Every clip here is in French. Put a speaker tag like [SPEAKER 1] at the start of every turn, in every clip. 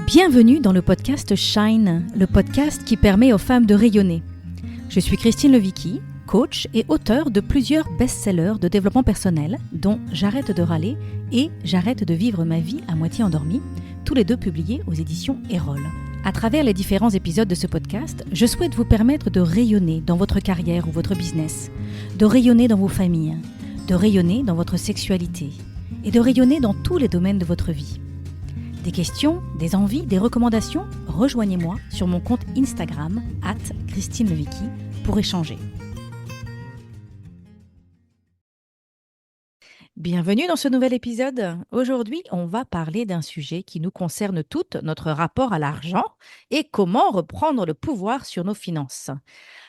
[SPEAKER 1] Bienvenue dans le podcast Shine, le podcast qui permet aux femmes de rayonner. Je suis Christine Levicki, coach et auteure de plusieurs best-sellers de développement personnel, dont J'arrête de râler et J'arrête de vivre ma vie à moitié endormie, tous les deux publiés aux éditions Erol. À travers les différents épisodes de ce podcast, je souhaite vous permettre de rayonner dans votre carrière ou votre business, de rayonner dans vos familles, de rayonner dans votre sexualité et de rayonner dans tous les domaines de votre vie. Des questions, des envies, des recommandations, rejoignez-moi sur mon compte Instagram @ChristineLevicki pour échanger. Bienvenue dans ce nouvel épisode. Aujourd'hui, on va parler d'un sujet qui nous concerne toutes, notre rapport à l'argent et comment reprendre le pouvoir sur nos finances.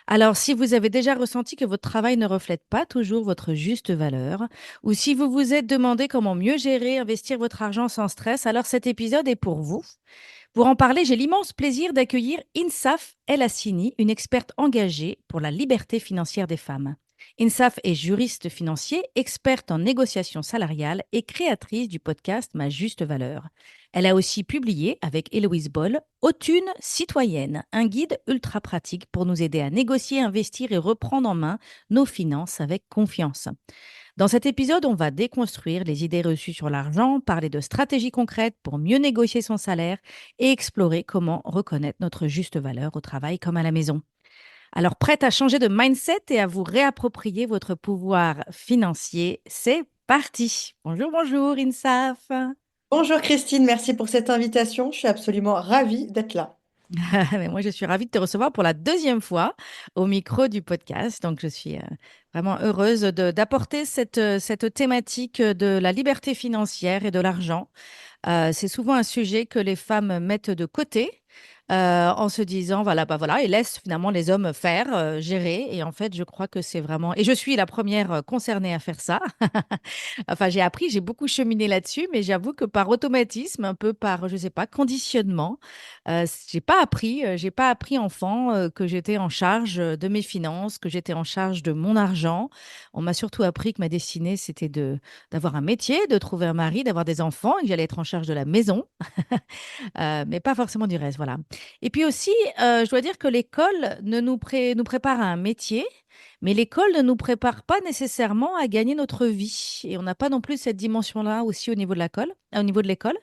[SPEAKER 1] Alors, si vous avez déjà ressenti que votre travail ne reflète pas toujours votre juste valeur, ou si vous vous êtes demandé comment mieux gérer, investir votre argent sans stress, alors cet épisode est pour vous. Pour en parler, j'ai l'immense plaisir d'accueillir Insaf El Hassini, une experte engagée pour la liberté financière des femmes. Insaf est juriste financier, experte en négociation salariale et créatrice du podcast Ma Juste Valeur. Elle a aussi publié avec Héloïse Boll Hautune citoyenne, un guide ultra pratique pour nous aider à négocier, investir et reprendre en main nos finances avec confiance. Dans cet épisode, on va déconstruire les idées reçues sur l'argent, parler de stratégies concrètes pour mieux négocier son salaire et explorer comment reconnaître notre juste valeur au travail comme à la maison. Alors, prête à changer de mindset et à vous réapproprier votre pouvoir financier, c'est parti. Bonjour, bonjour, Insaf.
[SPEAKER 2] Bonjour Christine, merci pour cette invitation. Je suis absolument ravie d'être là.
[SPEAKER 1] Mais moi, je suis ravie de te recevoir pour la deuxième fois au micro du podcast. Donc, je suis vraiment heureuse d'apporter cette thématique de la liberté financière et de l'argent. C'est souvent un sujet que les femmes mettent de côté en se disant, voilà, bah voilà, et laissent finalement les hommes faire, gérer. Et en fait, je crois que c'est vraiment... Et je suis la première concernée à faire ça. Enfin, j'ai beaucoup cheminé là-dessus, mais j'avoue que par automatisme, un peu par, je sais pas, conditionnement, j'ai pas appris enfant que j'étais en charge de mes finances, que j'étais en charge de mon argent. On m'a surtout appris que ma destinée, c'était d'avoir un métier, de trouver un mari, d'avoir des enfants, et que j'allais être en charge de la maison, mais pas forcément du reste, voilà. Et puis aussi, je dois dire que l'école nous prépare à un métier, mais l'école ne nous prépare pas nécessairement à gagner notre vie. Et on n'a pas non plus cette dimension-là aussi au niveau de l'école, au niveau de l'école.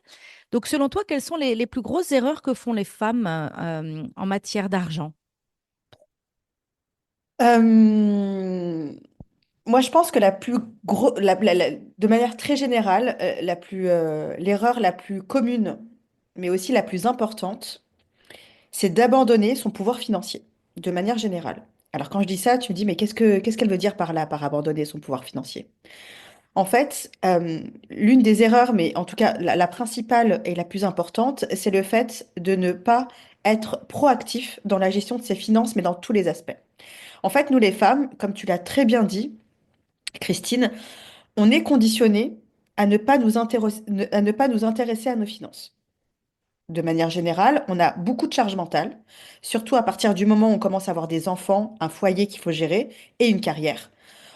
[SPEAKER 1] Donc, selon toi, quelles sont les plus grosses erreurs que font les femmes en matière d'argent?
[SPEAKER 2] Euh, Moi, je pense que la plus gros, de manière très générale, l'erreur la plus commune, mais aussi la plus importante, c'est d'abandonner son pouvoir financier, de manière générale. Alors, quand je dis ça, tu me dis, mais qu'est-ce qu'elle veut dire par là, par abandonner son pouvoir financier? En fait, l'une des erreurs, mais en tout cas la principale et la plus importante, c'est le fait de ne pas être proactif dans la gestion de ses finances, mais dans tous les aspects. En fait, nous les femmes, comme tu l'as très bien dit, Christine, on est conditionné à ne pas à ne pas nous intéresser à nos finances. De manière générale, on a beaucoup de charge mentale, surtout à partir du moment où on commence à avoir des enfants, un foyer qu'il faut gérer et une carrière.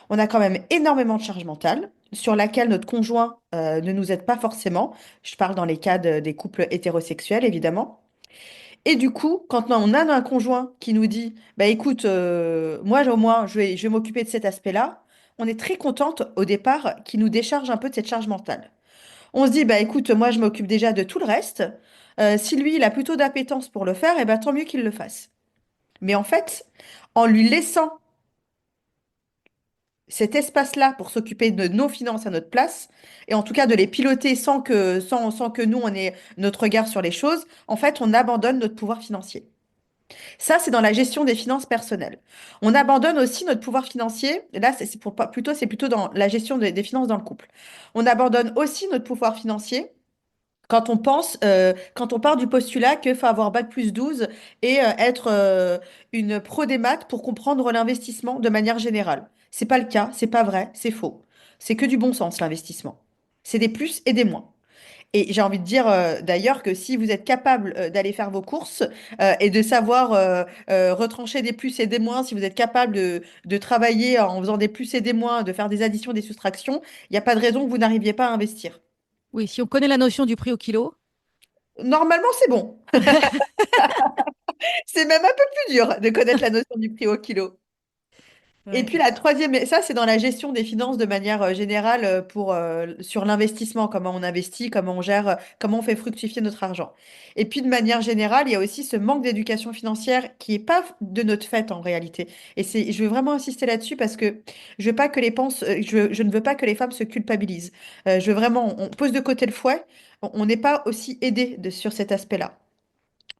[SPEAKER 2] On a quand même énormément de charge mentale sur laquelle notre conjoint ne nous aide pas forcément. Je parle dans les cas des couples hétérosexuels, évidemment. Et du coup, quand on a un conjoint qui nous dit, bah écoute, moi au moins je vais m'occuper de cet aspect-là, on est très contente au départ qu'il nous décharge un peu de cette charge mentale. On se dit, bah écoute, moi je m'occupe déjà de tout le reste. Si lui, il a plutôt d'appétence pour le faire, eh ben, tant mieux qu'il le fasse. Mais en fait, en lui laissant cet espace-là pour s'occuper de nos finances à notre place, et en tout cas de les piloter sans que nous, on ait notre regard sur les choses, en fait, on abandonne notre pouvoir financier. Ça, c'est dans la gestion des finances personnelles. On abandonne aussi notre pouvoir financier. Là, c'est plutôt dans la gestion des finances dans le couple. On abandonne aussi notre pouvoir financier quand on part du postulat qu'il faut avoir bac+12 et être une pro des maths pour comprendre l'investissement de manière générale. C'est pas le cas, c'est pas vrai, c'est faux. C'est que du bon sens, l'investissement. C'est des plus et des moins. Et j'ai envie de dire d'ailleurs que si vous êtes capable d'aller faire vos courses et de savoir retrancher des plus et des moins, si vous êtes capable de travailler en faisant des plus et des moins, de faire des additions, des soustractions, il n'y a pas de raison que vous n'arriviez pas à investir.
[SPEAKER 1] Oui, si on connaît la notion du prix au kilo.
[SPEAKER 2] Normalement, c'est bon. C'est même un peu plus dur de connaître la notion du prix au kilo. Et
[SPEAKER 1] Ouais.
[SPEAKER 2] puis la troisième, et ça c'est dans la gestion des finances de manière générale pour, sur l'investissement, comment on investit, comment on gère, comment on fait fructifier notre argent. Et puis de manière générale, il y a aussi ce manque d'éducation financière qui est pas de notre fait en réalité. Et c'est, je veux vraiment insister là-dessus parce que je veux pas que je ne veux pas que les femmes se culpabilisent. Je veux vraiment, on pose de côté le fouet, on n'est pas aussi aidé sur cet aspect-là.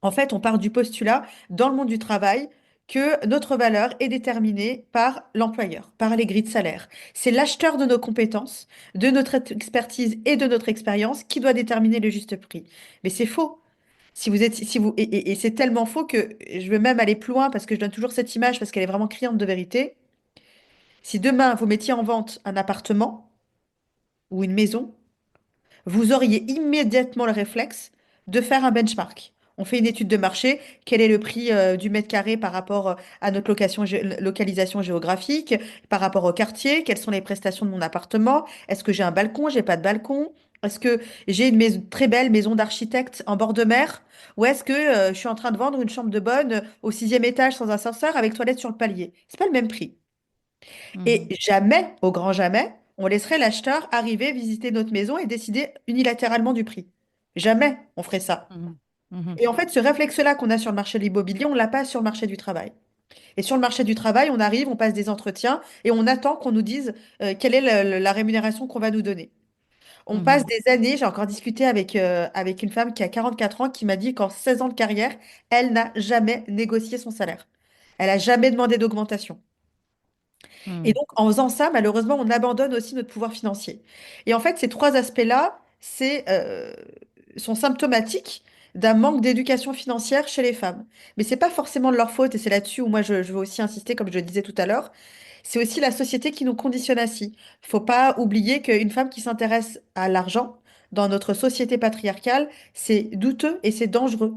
[SPEAKER 2] En fait, on part du postulat dans le monde du travail que notre valeur est déterminée par l'employeur, par les grilles de salaire. C'est l'acheteur de nos compétences, de notre expertise et de notre expérience qui doit déterminer le juste prix. Mais c'est faux. Si vous êtes, si vous, et c'est tellement faux que je veux même aller plus loin parce que je donne toujours cette image parce qu'elle est vraiment criante de vérité. Si demain vous mettiez en vente un appartement ou une maison, vous auriez immédiatement le réflexe de faire un benchmark. On fait une étude de marché. Quel est le prix du mètre carré par rapport à notre localisation géographique, par rapport au quartier? Quelles sont les prestations de mon appartement? Est-ce que j'ai un balcon? J'ai pas de balcon? Est-ce que j'ai une maison, très belle maison d'architecte en bord de mer? Ou est-ce que je suis en train de vendre une chambre de bonne au sixième étage sans ascenseur avec toilette sur le palier? C'est pas le même prix. Et
[SPEAKER 1] Mhm.
[SPEAKER 2] jamais, au grand jamais, on laisserait l'acheteur arriver, visiter notre maison et décider unilatéralement du prix. Jamais on ferait ça.
[SPEAKER 1] Mhm. Mhm.
[SPEAKER 2] Et en fait, ce réflexe-là qu'on a sur le marché de l'immobilier, on ne l'a pas sur le marché du travail. Et sur le marché du travail, on arrive, on passe des entretiens et on attend qu'on nous dise quelle est la rémunération qu'on va nous donner. On passe
[SPEAKER 1] Mhm.
[SPEAKER 2] des années, j'ai encore discuté avec une femme qui a 44 ans qui m'a dit qu'en 16 ans de carrière, elle n'a jamais négocié son salaire. Elle n'a jamais demandé d'augmentation. Et
[SPEAKER 1] Mhm.
[SPEAKER 2] donc, en faisant ça, malheureusement, on abandonne aussi notre pouvoir financier. Et en fait, ces trois aspects-là, sont symptomatiques d'un manque d'éducation financière chez les femmes. Mais c'est pas forcément de leur faute, et c'est là-dessus où moi je veux aussi insister, comme je le disais tout à l'heure. C'est aussi la société qui nous conditionne ainsi. Faut pas oublier qu'une femme qui s'intéresse à l'argent dans notre société patriarcale, c'est douteux et c'est dangereux.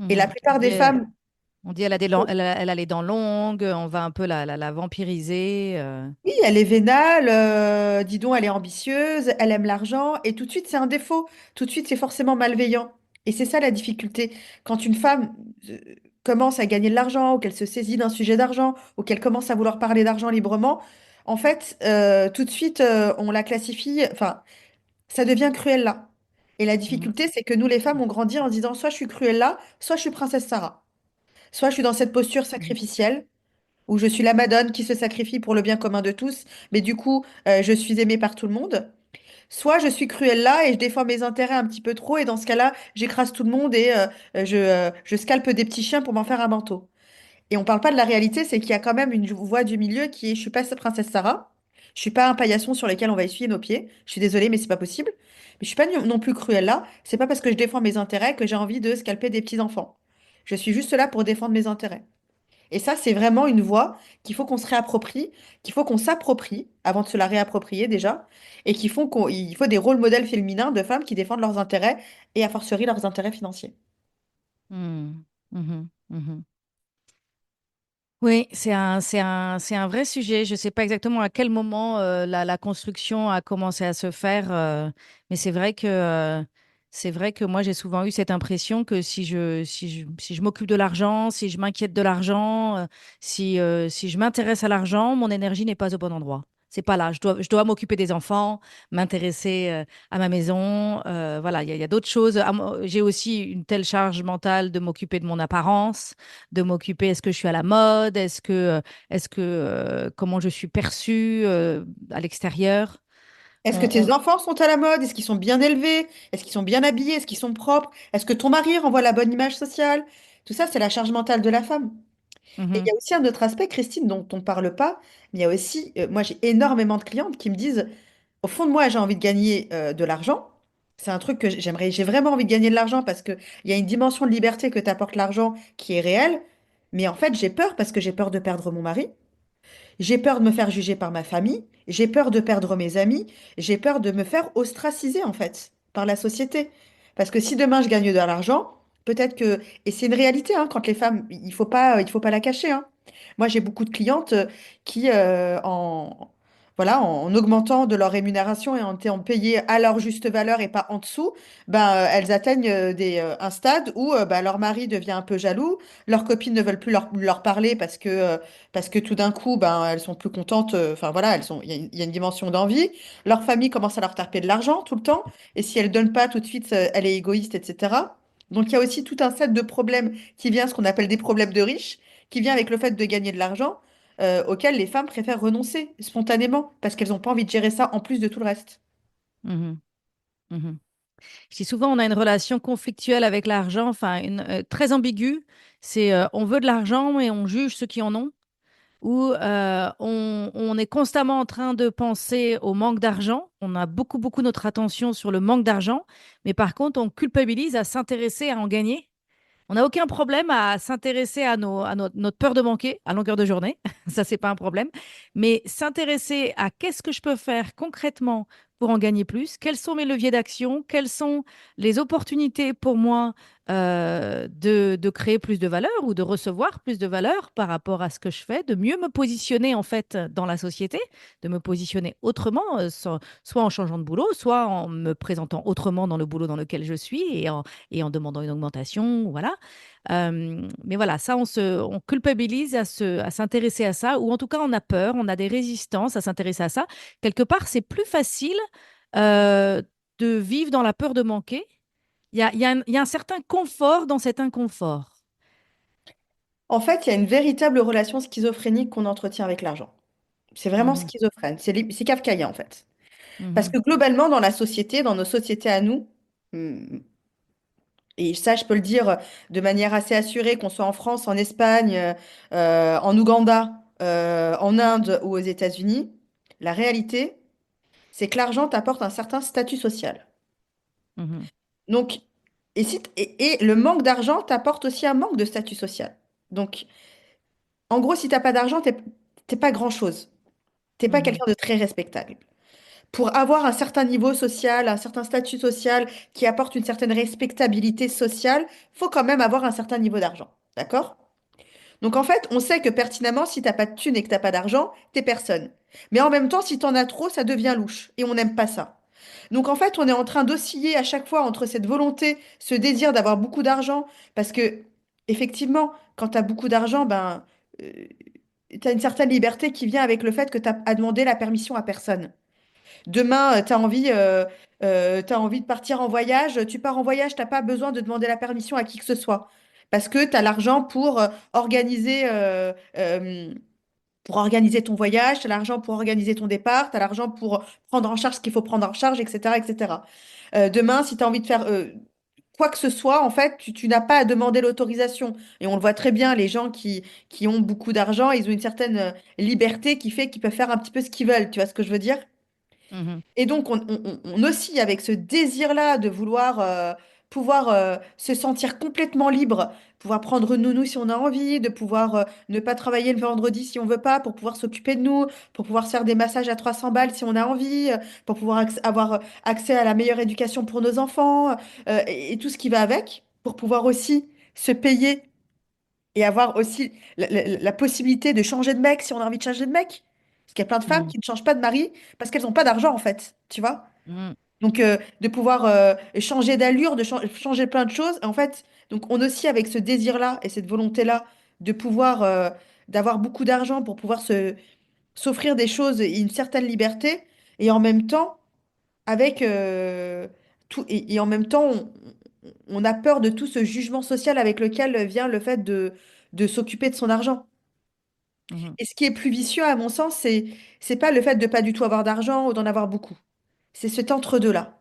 [SPEAKER 2] Et la
[SPEAKER 1] Mhm.
[SPEAKER 2] plupart des femmes.
[SPEAKER 1] On dit elle a les dents longues, on va un peu la vampiriser.
[SPEAKER 2] Oui, elle est vénale, dis donc, elle est ambitieuse, elle aime l'argent, et tout de suite, c'est un défaut. Tout de suite, c'est forcément malveillant. Et c'est ça la difficulté. Quand une femme commence à gagner de l'argent, ou qu'elle se saisit d'un sujet d'argent, ou qu'elle commence à vouloir parler d'argent librement, en fait, tout de suite, on la classifie, enfin, ça devient Cruella. Et la
[SPEAKER 1] Mhm.
[SPEAKER 2] difficulté, c'est que nous, les femmes, on grandit en se disant, soit je suis Cruella, soit je suis Princesse Sarah. Soit je suis dans cette posture sacrificielle où je suis la Madone qui se sacrifie pour le bien commun de tous, mais du coup, je suis aimée par tout le monde. Soit je suis Cruella et je défends mes intérêts un petit peu trop, et dans ce cas-là, j'écrase tout le monde et je scalpe des petits chiens pour m'en faire un manteau. Et on parle pas de la réalité, c'est qu'il y a quand même une voie du milieu qui est, je suis pas cette princesse Sarah, je suis pas un paillasson sur lequel on va essuyer nos pieds, je suis désolée, mais c'est pas possible. Mais je suis pas non plus Cruella, c'est pas parce que je défends mes intérêts que j'ai envie de scalper des petits enfants. Je suis juste là pour défendre mes intérêts. Et ça, c'est vraiment une voie qu'il faut qu'on se réapproprie, qu'il faut qu'on s'approprie avant de se la réapproprier déjà, et il faut des rôles modèles féminins de femmes qui défendent leurs intérêts et a fortiori leurs intérêts financiers.
[SPEAKER 1] Mhm. Mhm. Mhm. Oui, c'est un vrai sujet. Je ne sais pas exactement à quel moment la construction a commencé à se faire, mais c'est vrai que moi, j'ai souvent eu cette impression que si je m'occupe de l'argent, si je m'inquiète de l'argent, si je m'intéresse à l'argent, mon énergie n'est pas au bon endroit. C'est pas là. Je dois m'occuper des enfants, m'intéresser à ma maison. Voilà, il y a d'autres choses. J'ai aussi une telle charge mentale de m'occuper de mon apparence, de m'occuper, est-ce que je suis à la mode, comment je suis perçue à l'extérieur.
[SPEAKER 2] Est-ce que tes enfants sont à la mode? Est-ce qu'ils sont bien élevés? Est-ce qu'ils sont bien habillés? Est-ce qu'ils sont propres? Est-ce que ton mari renvoie la bonne image sociale? Tout ça, c'est la charge mentale de la femme. Et il y
[SPEAKER 1] Mhm,
[SPEAKER 2] a aussi un autre aspect, Christine, dont on ne parle pas, mais il y a aussi, moi j'ai énormément de clientes qui me disent, au fond de moi, j'ai envie de gagner de l'argent. C'est un truc que j'ai vraiment envie de gagner de l'argent parce qu'il y a une dimension de liberté que t'apporte l'argent qui est réelle. Mais en fait, j'ai peur parce que j'ai peur de perdre mon mari. J'ai peur de me faire juger par ma famille. J'ai peur de perdre mes amis. J'ai peur de me faire ostraciser, en fait, par la société. Parce que si demain je gagne de l'argent, peut-être que, et c'est une réalité, hein, quand les femmes, il faut pas la cacher, hein. Moi, j'ai beaucoup de clientes qui, voilà, en augmentant de leur rémunération et en étant payées à leur juste valeur et pas en dessous, elles atteignent un stade où leur mari devient un peu jaloux, leurs copines ne veulent plus leur parler parce que tout d'un coup, elles sont plus contentes. Enfin voilà, il y a une dimension d'envie. Leur famille commence à leur taper de l'argent tout le temps, et si elle donne pas tout de suite, elle est égoïste, etc. Donc il y a aussi tout un set de problèmes qui vient, ce qu'on appelle des problèmes de riches, qui vient avec le fait de gagner de l'argent auxquelles les femmes préfèrent renoncer spontanément parce qu'elles n'ont pas envie de gérer ça en plus de tout le reste.
[SPEAKER 1] Mhm, mhm. Je dis souvent, on a une relation conflictuelle avec l'argent, enfin, très ambiguë. C'est on veut de l'argent, mais on juge ceux qui en ont. Ou on est constamment en train de penser au manque d'argent. On a beaucoup, beaucoup notre attention sur le manque d'argent, mais par contre, on culpabilise à s'intéresser à en gagner. On n'a aucun problème à s'intéresser notre peur de manquer à longueur de journée. Ça, c'est pas un problème. Mais s'intéresser à qu'est-ce que je peux faire concrètement pour en gagner plus, quels sont mes leviers d'action, quelles sont les opportunités pour moi de créer plus de valeur ou de recevoir plus de valeur par rapport à ce que je fais, de mieux me positionner en fait dans la société, de me positionner autrement, soit en changeant de boulot, soit en me présentant autrement dans le boulot dans lequel je suis et en demandant une augmentation, voilà. Mais voilà, ça, on culpabilise à s'intéresser à ça, ou en tout cas, on a peur, on a des résistances à s'intéresser à ça. Quelque part, c'est plus facile euh, de vivre dans la peur de manquer. Il y a un certain confort dans cet inconfort.
[SPEAKER 2] En fait, il y a une véritable relation schizophrénique qu'on entretient avec l'argent. C'est vraiment
[SPEAKER 1] Mhm,
[SPEAKER 2] schizophrène, c'est kafkaïen en fait. Parce
[SPEAKER 1] mhm,
[SPEAKER 2] que globalement, dans la société, dans nos sociétés à nous, hum, et ça, je peux le dire de manière assez assurée, qu'on soit en France, en Espagne, en Ouganda, en Inde ou aux États-Unis, la réalité, c'est que l'argent t'apporte un certain statut social.
[SPEAKER 1] mhm,
[SPEAKER 2] Donc, et le manque d'argent t'apporte aussi un manque de statut social. Donc, en gros, si t'as pas d'argent, t'es pas grand-chose. T'es pas
[SPEAKER 1] mhm,
[SPEAKER 2] quelqu'un de très respectable. Pour avoir un certain niveau social, un certain statut social qui apporte une certaine respectabilité sociale, faut quand même avoir un certain niveau d'argent. D'accord? Donc en fait, on sait que pertinemment, si t'as pas de thune et que t'as pas d'argent, t'es personne. Mais en même temps, si t'en as trop, ça devient louche. Et on n'aime pas ça. Donc en fait, on est en train d'osciller à chaque fois entre cette volonté, ce désir d'avoir beaucoup d'argent, parce que effectivement, quand t'as beaucoup d'argent, euh, t'as une certaine liberté qui vient avec le fait que t'as à demander la permission à personne. Demain, t'as envie de partir en voyage, tu pars en voyage, t'as pas besoin de demander la permission à qui que ce soit. Parce que tu as l'argent pour organiser ton voyage, tu as l'argent pour organiser ton départ, tu as l'argent pour prendre en charge ce qu'il faut prendre en charge, etc., etc. Demain, si tu as envie de faire quoi que ce soit, en fait, tu n'as pas à demander l'autorisation. Et on le voit très bien, les gens qui ont beaucoup d'argent, ils ont une certaine liberté qui fait qu'ils peuvent faire un petit peu ce qu'ils veulent. Tu vois ce que je veux dire?
[SPEAKER 1] mhm,
[SPEAKER 2] Et donc, on oscille avec ce désir-là de vouloir pouvoir se sentir complètement libre, pouvoir prendre une nounou si on a envie, de pouvoir ne pas travailler le vendredi si on veut pas, pour pouvoir s'occuper de nous, pour pouvoir se faire des massages à 300 balles si on a envie, pour pouvoir avoir accès à la meilleure éducation pour nos enfants, et tout ce qui va avec, pour pouvoir aussi se payer et avoir aussi la possibilité de changer de mec si on a envie de changer de mec. Parce qu'il y a plein de femmes
[SPEAKER 1] mhm,
[SPEAKER 2] qui ne changent pas de mari parce qu'elles n'ont pas d'argent, en fait, tu vois.
[SPEAKER 1] mhm,
[SPEAKER 2] Donc, de pouvoir changer d'allure, changer plein de choses. En fait, donc on aussi avec ce désir-là et cette volonté-là de pouvoir, d'avoir beaucoup d'argent pour pouvoir s'offrir des choses et une certaine liberté. Et en même temps, avec et en même temps, on a peur de tout ce jugement social avec lequel vient le fait de s'occuper de son argent.
[SPEAKER 1] mhm,
[SPEAKER 2] Et ce qui est plus vicieux, à mon sens, c'est pas le fait de pas du tout avoir d'argent ou d'en avoir beaucoup. C'est cet entre-deux-là.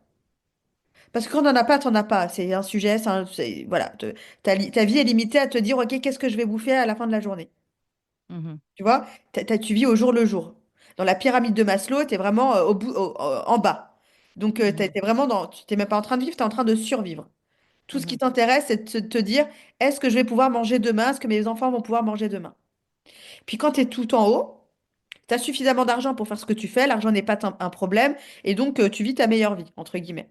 [SPEAKER 2] Parce que quand on n'en a pas, t'en as pas. C'est un sujet, voilà. Ta vie est limitée à te dire, OK, qu'est-ce que je vais bouffer à la fin de la journée?
[SPEAKER 1] mhm,
[SPEAKER 2] Tu vois? Tu vis au jour le jour. Dans la pyramide de Maslow, tu es vraiment en bas. Donc,
[SPEAKER 1] mhm,
[SPEAKER 2] t'es vraiment tu t'es même pas en train de vivre, tu es en train de survivre. Tout ce qui
[SPEAKER 1] mhm,
[SPEAKER 2] t'intéresse, c'est de te dire, est-ce que je vais pouvoir manger demain? Est-ce que mes enfants vont pouvoir manger demain? Puis quand tu es tout en haut, tu as suffisamment d'argent pour faire ce que tu fais, l'argent n'est pas un problème, et donc tu vis ta meilleure vie, entre guillemets.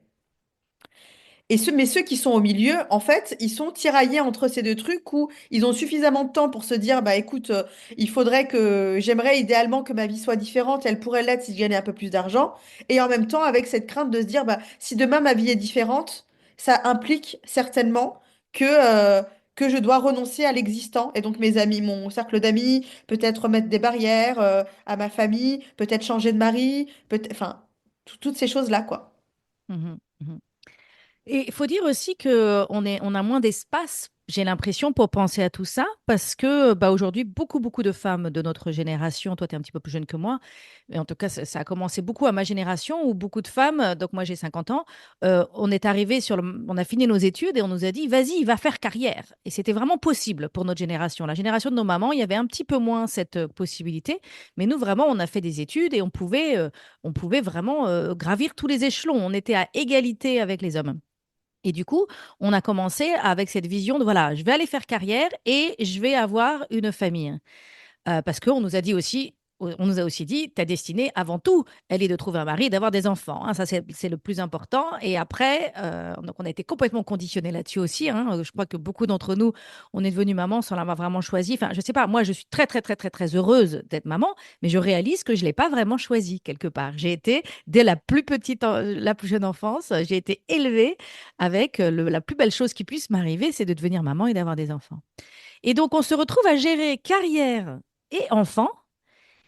[SPEAKER 2] Mais ceux qui sont au milieu, en fait, ils sont tiraillés entre ces deux trucs où ils ont suffisamment de temps pour se dire, bah écoute, j'aimerais idéalement que ma vie soit différente, elle pourrait l'être si je gagnais un peu plus d'argent. Et en même temps, avec cette crainte de se dire, bah si demain ma vie est différente, ça implique certainement que, euh, que je dois renoncer à l'existant. Et donc mes amis, mon cercle d'amis, peut-être mettre des barrières, à ma famille, peut-être changer de mari, enfin, toutes ces choses-là, quoi.
[SPEAKER 1] Mhm, mhm. Et il faut dire aussi on a moins d'espace, j'ai l'impression, pour penser à tout ça, parce que bah, aujourd'hui, beaucoup de femmes de notre génération, toi, tu es un petit peu plus jeune que moi, mais en tout cas, ça a commencé beaucoup à ma génération, où beaucoup de femmes, donc moi j'ai 50 ans, on est arrivé on a fini nos études et on nous a dit, vas-y, va faire carrière. Et c'était vraiment possible pour notre génération. La génération de nos mamans, il y avait un petit peu moins cette possibilité, mais nous, vraiment, on a fait des études et on pouvait vraiment gravir tous les échelons. On était à égalité avec les hommes. Et du coup, on a commencé avec cette vision de, voilà, je vais aller faire carrière et je vais avoir une famille. Parce qu'on nous a dit aussi, on nous a aussi dit, ta destinée, avant tout, elle est de trouver un mari et d'avoir des enfants, hein. Ça, c'est le plus important. Et après, donc on a été complètement conditionnés là-dessus aussi, hein. Je crois que beaucoup d'entre nous, on est devenu maman sans l'avoir vraiment choisi. Enfin, je sais pas, moi, je suis très heureuse d'être maman, mais je réalise que je l'ai pas vraiment choisi quelque part. J'ai été, dès la plus jeune enfance, j'ai été élevée avec la plus belle chose qui puisse m'arriver, c'est de devenir maman et d'avoir des enfants. Et donc, on se retrouve à gérer carrière et enfants.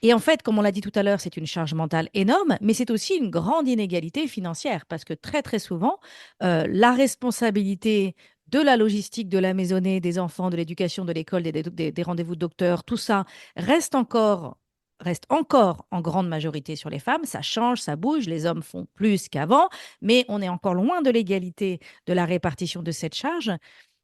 [SPEAKER 1] Et en fait, comme on l'a dit tout à l'heure, c'est une charge mentale énorme, mais c'est aussi une grande inégalité financière parce que très souvent, la responsabilité de la logistique, de la maisonnée, des enfants, de l'éducation, de l'école, des rendez-vous de docteur, tout ça reste encore en grande majorité sur les femmes. Ça change, ça bouge, les hommes font plus qu'avant, mais on est encore loin de l'égalité de la répartition de cette charge.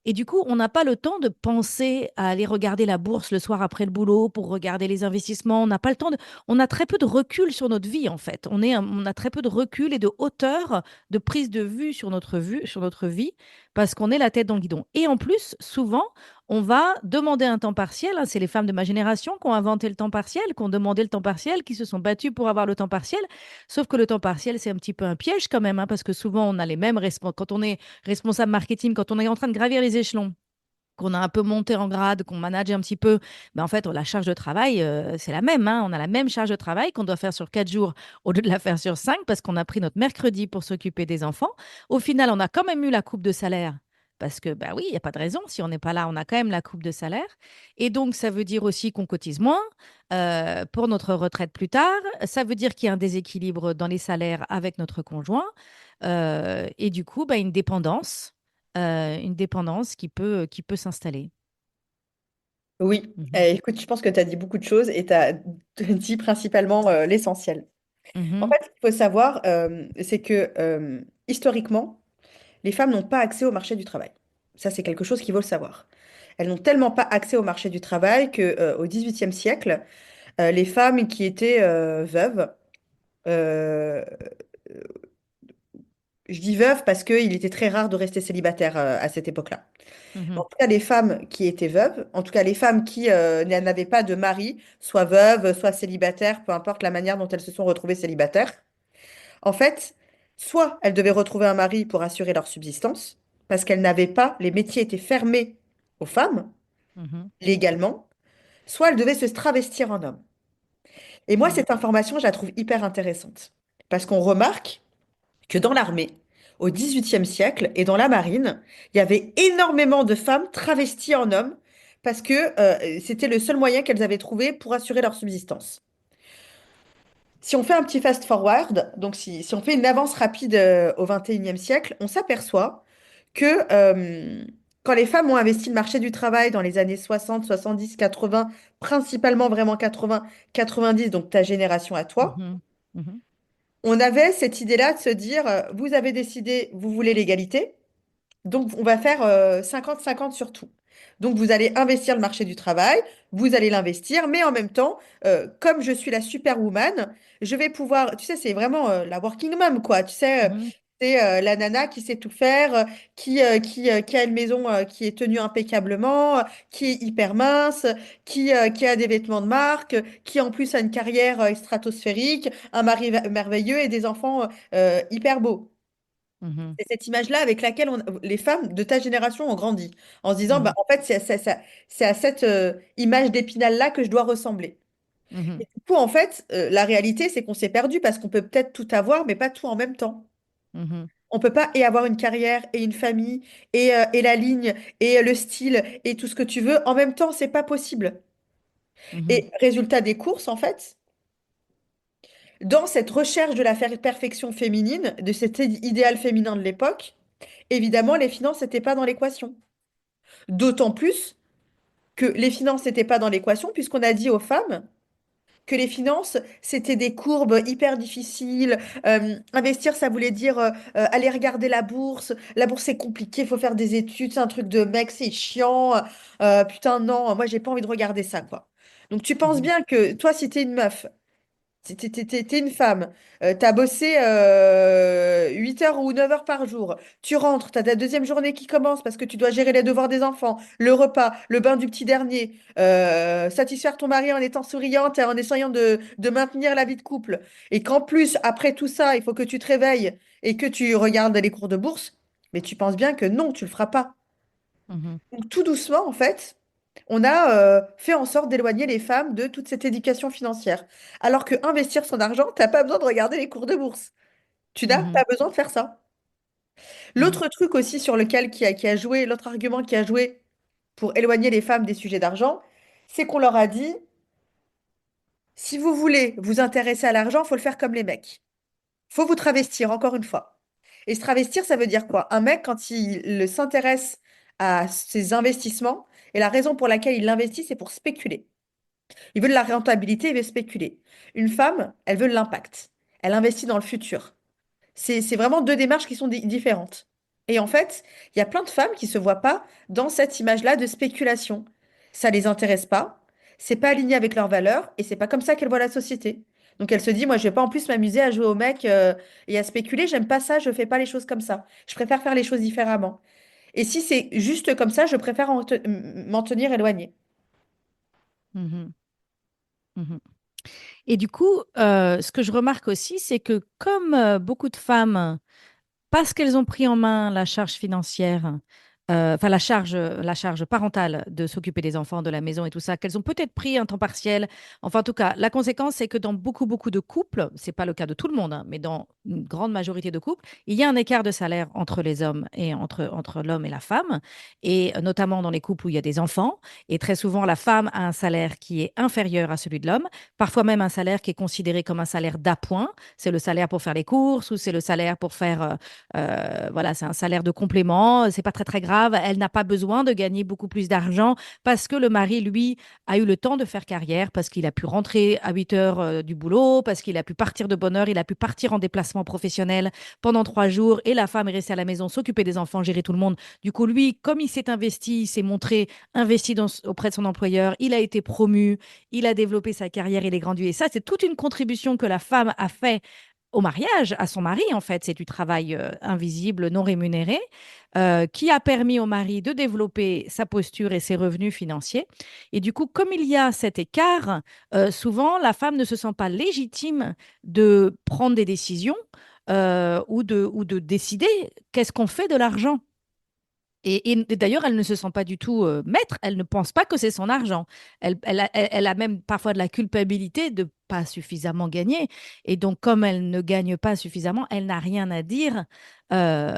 [SPEAKER 1] Et du coup, on n'a pas le temps de penser à aller regarder la bourse le soir après le boulot pour regarder les investissements. On n'a pas le temps on a très peu de recul sur notre vie, en fait. On a très peu de recul et de hauteur de prise de vue sur notre vie, parce qu'on est la tête dans le guidon. Et en plus, souvent, on va demander un temps partiel, hein. C'est les femmes de ma génération qui ont inventé le temps partiel, qui ont demandé le temps partiel, qui se sont battues pour avoir le temps partiel. Sauf que le temps partiel, c'est un petit peu un piège quand même, hein, parce que souvent, on a les mêmes quand on est responsable marketing, quand on est en train de gravir les échelons, qu'on a un peu monté en grade, qu'on manage un petit peu, ben en fait, la charge de travail, c'est la même, hein. On a la même charge de travail qu'on doit faire sur 4 jours au lieu de la faire sur 5 parce qu'on a pris notre mercredi pour s'occuper des enfants. Au final, on a quand même eu la coupe de salaire. Parce que, bah oui, il n'y a pas de raison. Si on n'est pas là, on a quand même la coupe de salaire. Et donc, ça veut dire aussi qu'on cotise moins pour notre retraite plus tard. Ça veut dire qu'il y a un déséquilibre dans les salaires avec notre conjoint. Et du coup, bah, une dépendance qui peut s'installer.
[SPEAKER 2] Oui,
[SPEAKER 1] Mhm.
[SPEAKER 2] écoute, je pense que tu as dit beaucoup de choses et tu as dit principalement l'essentiel. En
[SPEAKER 1] Mhm.
[SPEAKER 2] fait, ce qu'il faut savoir, c'est que historiquement, les femmes n'ont pas accès au marché du travail. Ça, c'est quelque chose qu'il faut le savoir. Elles n'ont tellement pas accès au marché du travail que, au XVIIIe siècle, les femmes qui étaient veuves, euh, je dis veuves parce qu'il était très rare de rester célibataire à cette époque-là. En
[SPEAKER 1] Mhm.
[SPEAKER 2] tout cas, les femmes qui étaient veuves, en tout cas les femmes qui n'avaient pas de mari, soit veuves, soit célibataires, peu importe la manière dont elles se sont retrouvées célibataires, en fait, soit elles devaient retrouver un mari pour assurer leur subsistance, parce qu'elles n'avaient pas, les métiers étaient fermés aux femmes,
[SPEAKER 1] Mhm.
[SPEAKER 2] légalement, soit elles devaient se travestir en homme. Et moi,
[SPEAKER 1] Mhm.
[SPEAKER 2] cette information, je la trouve hyper intéressante, parce qu'on remarque que dans l'armée, au XVIIIe siècle, et dans la marine, il y avait énormément de femmes travesties en hommes parce que c'était le seul moyen qu'elles avaient trouvé pour assurer leur subsistance. Si on fait un petit fast-forward, donc si on fait une avance rapide au XXIe siècle, on s'aperçoit que quand les femmes ont investi le marché du travail dans les années 60, 70, 80, principalement vraiment 80, 90, donc ta génération à toi,
[SPEAKER 1] Mhm. Mhm.
[SPEAKER 2] on avait cette idée-là de se dire, vous avez décidé, vous voulez l'égalité, donc on va faire 50-50 sur tout. Donc vous allez investir le marché du travail, vous allez l'investir, mais en même temps, comme je suis la superwoman, je vais pouvoir, tu sais, c'est vraiment la working mom, quoi. Tu sais,
[SPEAKER 1] Mhm.
[SPEAKER 2] c'est la nana qui sait tout faire, qui a une maison qui est tenue impeccablement, qui est hyper mince, qui a des vêtements de marque, qui en plus a une carrière stratosphérique, un mari merveilleux et des enfants hyper beaux.
[SPEAKER 1] Mhm,
[SPEAKER 2] C'est cette image-là avec laquelle les femmes de ta génération ont grandi, en se disant, bah,
[SPEAKER 1] mhm,
[SPEAKER 2] en fait, c'est à cette image d'Épinal-là que je dois ressembler.
[SPEAKER 1] mhm,
[SPEAKER 2] Et du coup, en fait, la réalité, c'est qu'on s'est perdu parce qu'on peut peut-être tout avoir, mais pas tout en même temps.
[SPEAKER 1] mhm,
[SPEAKER 2] On peut pas et avoir une carrière et une famille et la ligne et le style et tout ce que tu veux en même temps, c'est pas possible.
[SPEAKER 1] mhm,
[SPEAKER 2] Et résultat des courses, en fait, dans cette recherche de la perfection féminine, de cet idéal féminin de l'époque, évidemment, les finances n'étaient pas dans l'équation. D'autant plus que les finances n'étaient pas dans l'équation, puisqu'on a dit aux femmes que les finances, c'était des courbes hyper difficiles. Investir, ça voulait dire aller regarder la bourse. La bourse, c'est compliqué, il faut faire des études, c'est un truc de mec, c'est chiant. Putain, non, moi, j'ai pas envie de regarder ça, quoi. Donc, tu penses
[SPEAKER 1] mhm,
[SPEAKER 2] bien que toi, si t'es une meuf, t'es une femme, t'as bossé 8 heures ou 9 heures par jour, tu rentres, t'as ta deuxième journée qui commence parce que tu dois gérer les devoirs des enfants, le repas, le bain du petit dernier, satisfaire ton mari en étant souriante et en essayant de maintenir la vie de couple. Et qu'en plus, après tout ça, il faut que tu te réveilles et que tu regardes les cours de bourse, mais tu penses bien que non, tu le feras pas.
[SPEAKER 1] mhm,
[SPEAKER 2] Donc tout doucement, en fait, on a fait en sorte d'éloigner les femmes de toute cette éducation financière. Alors que investir son argent, t'as pas besoin de regarder les cours de bourse. Tu n'as pas
[SPEAKER 1] mhm,
[SPEAKER 2] besoin de faire ça.
[SPEAKER 1] mhm,
[SPEAKER 2] L'autre truc aussi sur lequel qui a joué, l'autre argument qui a joué pour éloigner les femmes des sujets d'argent, c'est qu'on leur a dit, si vous voulez vous intéresser à l'argent, faut le faire comme les mecs. Faut vous travestir, encore une fois. Et se travestir, ça veut dire quoi? Un mec, quand s'intéresse à ses investissements, et la raison pour laquelle il l'investit, c'est pour spéculer. Il veut de la rentabilité, il veut spéculer. Une femme, elle veut de l'impact. Elle investit dans le futur. C'est vraiment deux démarches qui sont différentes. Et en fait, il y a plein de femmes qui ne se voient pas dans cette image-là de spéculation. Ça les intéresse pas, c'est pas aligné avec leurs valeurs et c'est pas comme ça qu'elles voient la société. Donc elle se dit, moi, je vais pas en plus m'amuser à jouer au mec et à spéculer. J'aime pas ça, je fais pas les choses comme ça. Je préfère faire les choses différemment. Et si c'est juste comme ça, je préfère m'en tenir éloignée.
[SPEAKER 1] mhm, mhm. Et du coup, ce que je remarque aussi, c'est que comme beaucoup de femmes, parce qu'elles ont pris en main la charge financière, enfin la charge parentale de s'occuper des enfants, de la maison et tout ça, qu'elles ont peut-être pris un temps partiel. Enfin, en tout cas, la conséquence, c'est que dans beaucoup, beaucoup de couples, c'est pas le cas de tout le monde, hein, mais dans une grande majorité de couples, il y a un écart de salaire entre les hommes et entre l'homme et la femme, et notamment dans les couples où il y a des enfants. Et très souvent, la femme a un salaire qui est inférieur à celui de l'homme, parfois même un salaire qui est considéré comme un salaire d'appoint. C'est le salaire pour faire les courses ou c'est le salaire pour faire voilà, c'est un salaire de complément, c'est pas très très grave. Elle n'a pas besoin de gagner beaucoup plus d'argent parce que le mari, lui, a eu le temps de faire carrière, parce qu'il a pu rentrer à 8 heures du boulot, parce qu'il a pu partir de bonne heure, il a pu partir en déplacement professionnel pendant 3 jours et la femme est restée à la maison, s'occuper des enfants, gérer tout le monde. Du coup, lui, comme il s'est investi, il s'est montré investi auprès de son employeur, il a été promu, il a développé sa carrière, il est grandi. Et ça, c'est toute une contribution que la femme a fait au mariage, à son mari, en fait. C'est du travail invisible, non rémunéré, qui a permis au mari de développer sa posture et ses revenus financiers. Et du coup, comme il y a cet écart, souvent, la femme ne se sent pas légitime de prendre des décisions ou de décider qu'est-ce qu'on fait de l'argent. Et d'ailleurs, elle ne se sent pas du tout maître, elle ne pense pas que c'est son argent. Elle a même parfois de la culpabilité de pas suffisamment gagner. Et donc, comme elle ne gagne pas suffisamment, elle n'a rien à dire euh,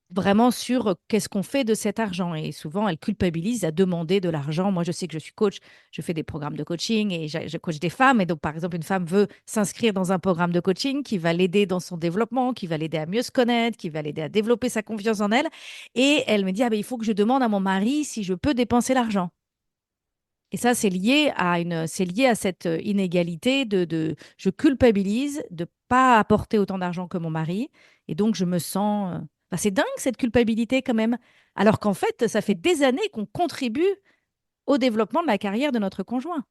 [SPEAKER 1] vraiment sur qu'est-ce qu'on fait de cet argent. Et souvent, elle culpabilise à demander de l'argent. Moi, je sais que je suis coach, je fais des programmes de coaching et je coach des femmes. Et donc, par exemple, une femme veut s'inscrire dans un programme de coaching qui va l'aider dans son développement, qui va l'aider à mieux se connaître, qui va l'aider à développer sa confiance en elle. Et elle me dit, ah ben, il faut que je demande à mon mari si je peux dépenser l'argent. Et ça, c'est lié à cette inégalité je culpabilise de pas apporter autant d'argent que mon mari, et donc je me sens, enfin, c'est dingue cette culpabilité quand même, alors qu'en fait, ça fait des années qu'on contribue au développement de la carrière de notre conjoint.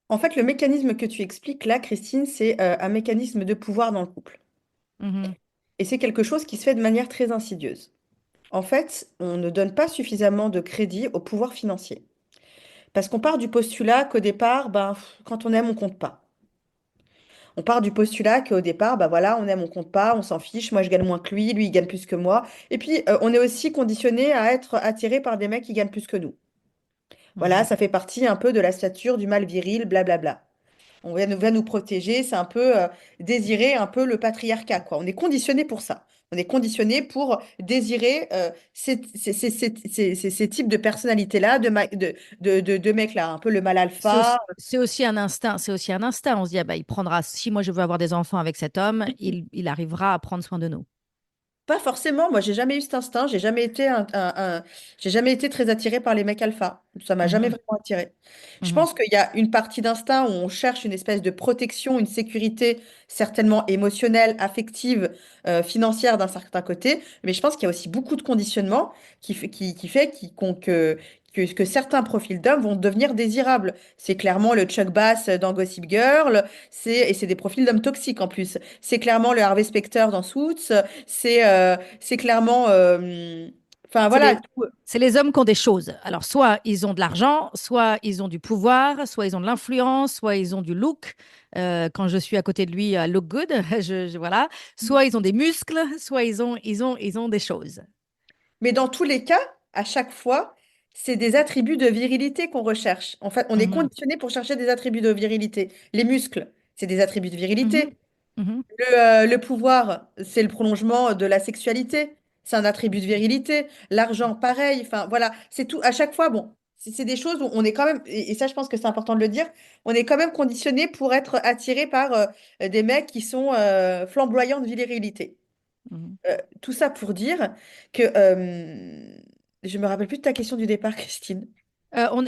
[SPEAKER 2] En fait, le mécanisme que tu expliques là, Christine, c'est un mécanisme de pouvoir dans le couple.
[SPEAKER 1] Mhm,
[SPEAKER 2] Et c'est quelque chose qui se fait de manière très insidieuse. En fait, on ne donne pas suffisamment de crédit au pouvoir financier. Parce qu'on part du postulat qu'au départ, ben, quand on aime, on compte pas. On part du postulat qu'au départ, bah voilà, on aime, on compte pas, on s'en fiche, moi je gagne moins que lui il gagne plus que moi. Et puis, on est aussi conditionné à être attiré par des mecs qui gagnent plus que nous. Voilà,
[SPEAKER 1] Mhm.
[SPEAKER 2] ça fait partie un peu de la stature du mâle viril, blablabla. On va nous protéger, c'est un peu désirer un peu le patriarcat, quoi. On est conditionné pour ça. On est conditionné pour désirer ces types de personnalités-là, de mecs-là, un peu le mâle alpha.
[SPEAKER 1] C'est aussi un instinct. C'est aussi un instinct. On se dit, ah bah, il prendra, si moi je veux avoir des enfants avec cet homme, il arrivera à prendre soin de nous.
[SPEAKER 2] Pas forcément, moi j'ai jamais eu cet instinct, j'ai jamais été très attirée par les mecs alpha. Ça m'a jamais
[SPEAKER 1] Mhm,
[SPEAKER 2] vraiment attirée. Je
[SPEAKER 1] mhm.
[SPEAKER 2] pense qu'il y a une partie d'instinct où on cherche une espèce de protection, une sécurité certainement émotionnelle, affective, financière d'un certain côté, mais je pense qu'il y a aussi beaucoup de conditionnement qui fait que certains profils d'hommes vont devenir désirables. C'est clairement le Chuck Bass dans Gossip Girl, et c'est des profils d'hommes toxiques en plus. C'est clairement le Harvey Specter dans Suits, c'est clairement, enfin
[SPEAKER 1] C'est
[SPEAKER 2] voilà,
[SPEAKER 1] les, c'est les hommes qui ont des choses. Alors, soit ils ont de l'argent, soit ils ont du pouvoir, soit ils ont de l'influence, soit ils ont du look. Quand je suis à côté de lui, I look good. Voilà. Soit ils ont des muscles, soit ils ont des choses.
[SPEAKER 2] mais dans tous les cas, à chaque fois, c'est des attributs de virilité qu'on recherche. En fait, on est
[SPEAKER 1] Mhm,
[SPEAKER 2] conditionné pour chercher des attributs de virilité. Les muscles, c'est des attributs de
[SPEAKER 1] mhm,
[SPEAKER 2] virilité.
[SPEAKER 1] mhm,
[SPEAKER 2] Le pouvoir, c'est le prolongement de la sexualité. C'est un attribut de virilité. L'argent, pareil. Enfin, voilà, c'est tout. À chaque fois, bon, c'est des choses où on est quand même, et ça, je pense que c'est important de le dire, on est quand même conditionné pour être attiré par des mecs qui sont flamboyants de virilité.
[SPEAKER 1] mhm.
[SPEAKER 2] Tout ça pour dire que je me rappelle plus de ta question du départ, Christine.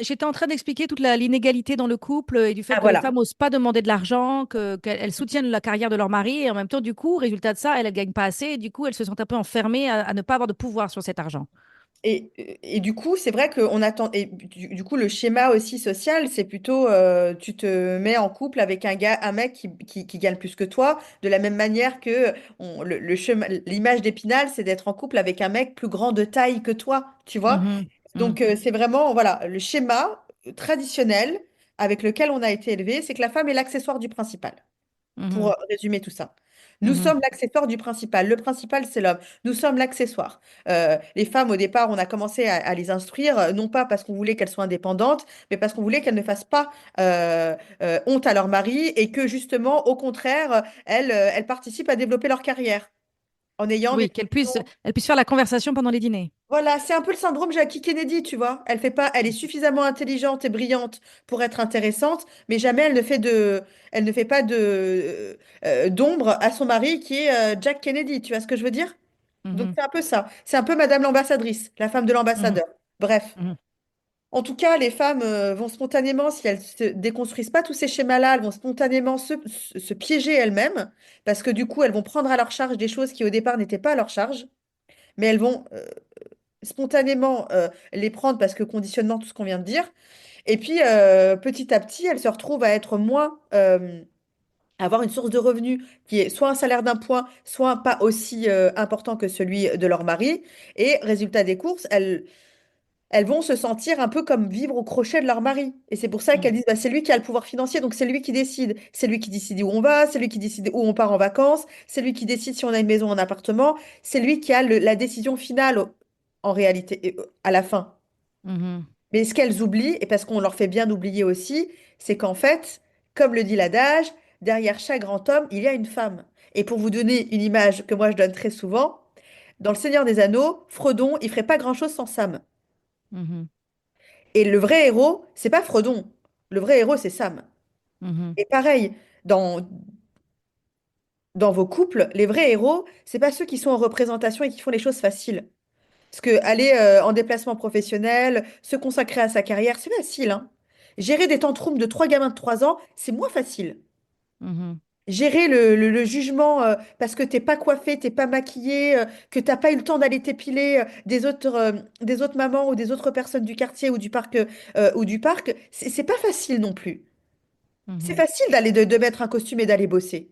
[SPEAKER 1] J'étais en train d'expliquer toute l'inégalité dans le couple et du fait
[SPEAKER 2] Ah
[SPEAKER 1] que les
[SPEAKER 2] voilà.
[SPEAKER 1] femmes n'osent pas demander de l'argent, qu'elles soutiennent la carrière de leur mari et en même temps, du coup, résultat de ça, elles ne gagnent pas assez et du coup, elles se sentent un peu enfermées à ne pas avoir de pouvoir sur cet argent.
[SPEAKER 2] Et du coup, c'est vrai qu'on attend. Et du coup, le schéma aussi social, c'est plutôt tu te mets en couple avec un mec qui gagne plus que toi, de la même manière que l'image d'Épinal, c'est d'être en couple avec un mec plus grand de taille que toi, tu vois?
[SPEAKER 1] Mhm, mhm,
[SPEAKER 2] Donc, c'est vraiment, voilà, le schéma traditionnel avec lequel on a été élevé, c'est que la femme est l'accessoire du principal pour
[SPEAKER 1] mhm,
[SPEAKER 2] résumer tout ça. Nous
[SPEAKER 1] mhm,
[SPEAKER 2] sommes l'accessoire du principal. Le principal, c'est l'homme. Nous sommes l'accessoire. Les femmes, au départ, on a commencé à les instruire, non pas parce qu'on voulait qu'elles soient indépendantes, mais parce qu'on voulait qu'elles ne fassent pas honte à leur mari et que, justement, au contraire, elles participent à développer leur carrière en ayant des
[SPEAKER 1] oui,
[SPEAKER 2] fonctions.
[SPEAKER 1] elle puisse faire la conversation pendant les dîners.
[SPEAKER 2] Voilà, c'est un peu le syndrome Jackie Kennedy, tu vois. Elle fait pas, elle est suffisamment intelligente et brillante pour être intéressante, mais jamais elle ne fait pas d'ombre à son mari qui est Jack Kennedy. Tu vois ce que je veux dire? Donc
[SPEAKER 1] Mhm,
[SPEAKER 2] c'est un peu ça. C'est un peu Madame l'ambassadrice, la femme de
[SPEAKER 1] mhm,
[SPEAKER 2] l'ambassadeur. Bref.
[SPEAKER 1] mhm,
[SPEAKER 2] En tout cas, les femmes vont spontanément, si elles ne déconstruisent pas tous ces schémas-là, elles vont spontanément se piéger elles-mêmes, parce que du coup, elles vont prendre à leur charge des choses qui au départ n'étaient pas à leur charge, mais elles vont spontanément les prendre parce que conditionnement, tout ce qu'on vient de dire. Et puis, petit à petit, elles se retrouvent à être moins, avoir une source de revenus qui est soit un salaire d'un point, soit pas aussi important que celui de leur mari. Et résultat des courses, elles vont se sentir un peu comme vivre au crochet de leur mari. Et c'est pour ça qu'elles
[SPEAKER 1] mhm,
[SPEAKER 2] disent, bah, c'est lui qui a le pouvoir financier, donc c'est lui qui décide. C'est lui qui décide où on va, c'est lui qui décide où on part en vacances, c'est lui qui décide si on a une maison ou un appartement, c'est lui qui a la décision finale en réalité, à la fin.
[SPEAKER 1] mhm,
[SPEAKER 2] Mais ce qu'elles oublient, et parce qu'on leur fait bien oublier aussi, c'est qu'en fait, comme le dit l'adage, derrière chaque grand homme, il y a une femme. Et pour vous donner une image que moi je donne très souvent, dans Le Seigneur des Anneaux, Frodon, il ferait pas grand-chose sans Sam.
[SPEAKER 1] mhm,
[SPEAKER 2] Et le vrai héros, c'est pas Frodon. Le vrai héros, c'est Sam.
[SPEAKER 1] mhm,
[SPEAKER 2] Et pareil, dans, dans vos couples, les vrais héros, c'est pas ceux qui sont en représentation et qui font les choses faciles. Parce que aller en déplacement professionnel, se consacrer à sa carrière, c'est facile, hein. Gérer des tantrums de trois gamins de 3 ans, c'est moins facile.
[SPEAKER 1] mhm,
[SPEAKER 2] Gérer le jugement parce que t'es pas coiffé, t'es pas maquillé, que t'as pas eu le temps d'aller t'épiler des autres mamans ou des autres personnes du quartier ou du parc, c'est pas facile non plus. C'est
[SPEAKER 1] mhm,
[SPEAKER 2] facile de mettre un costume et d'aller bosser.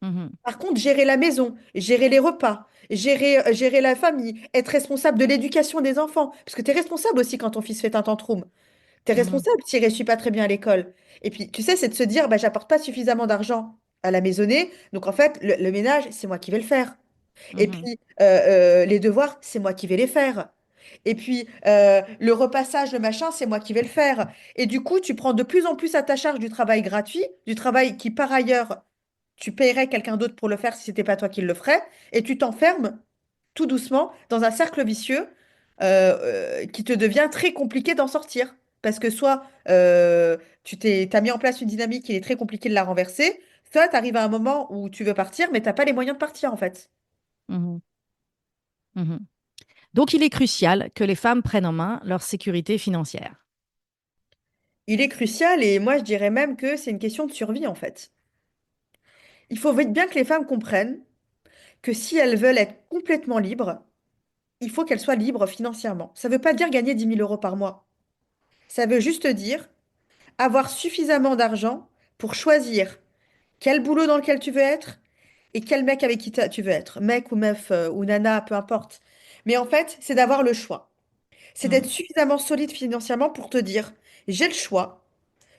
[SPEAKER 1] mhm,
[SPEAKER 2] Par contre, gérer la maison, gérer les repas, gérer la famille, être responsable de l'éducation des enfants, parce que tu es responsable aussi quand ton fils fait un tantrum. Tu es
[SPEAKER 1] mhm,
[SPEAKER 2] responsable s'il ne réussit pas très bien à l'école. Et puis, tu sais, c'est de se dire, bah, j'apporte pas suffisamment d'argent. à la maisonnée. Donc en fait, le ménage, c'est moi qui vais le faire. Et
[SPEAKER 1] Mhm.
[SPEAKER 2] puis, les devoirs, c'est moi qui vais les faire. Et puis, le repassage, le machin, c'est moi qui vais le faire. Et du coup, tu prends de plus en plus à ta charge du travail gratuit, du travail qui, par ailleurs, tu paierais quelqu'un d'autre pour le faire si c'était pas toi qui le ferais, et tu t'enfermes tout doucement dans un cercle vicieux qui te devient très compliqué d'en sortir. Parce que soit t'as mis en place une dynamique, il est très compliqué de la renverser, soit tu arrives à un moment où tu veux partir, mais t'as pas les moyens de partir, en fait.
[SPEAKER 1] Mhm. Mhm. Donc, il est crucial que les femmes prennent en main leur sécurité financière.
[SPEAKER 2] Il est crucial et moi je dirais même que c'est une question de survie en fait. Il faut vite bien que les femmes comprennent que si elles veulent être complètement libres, il faut qu'elles soient libres financièrement. Ça ne veut pas dire gagner 10 000 € par mois. Ça veut juste dire avoir suffisamment d'argent pour choisir quel boulot dans lequel tu veux être et quel mec avec qui tu veux être. Mec ou meuf ou nana, peu importe. Mais en fait, c'est d'avoir le choix. C'est d'être
[SPEAKER 1] Mhm.
[SPEAKER 2] suffisamment solide financièrement pour te dire, j'ai le choix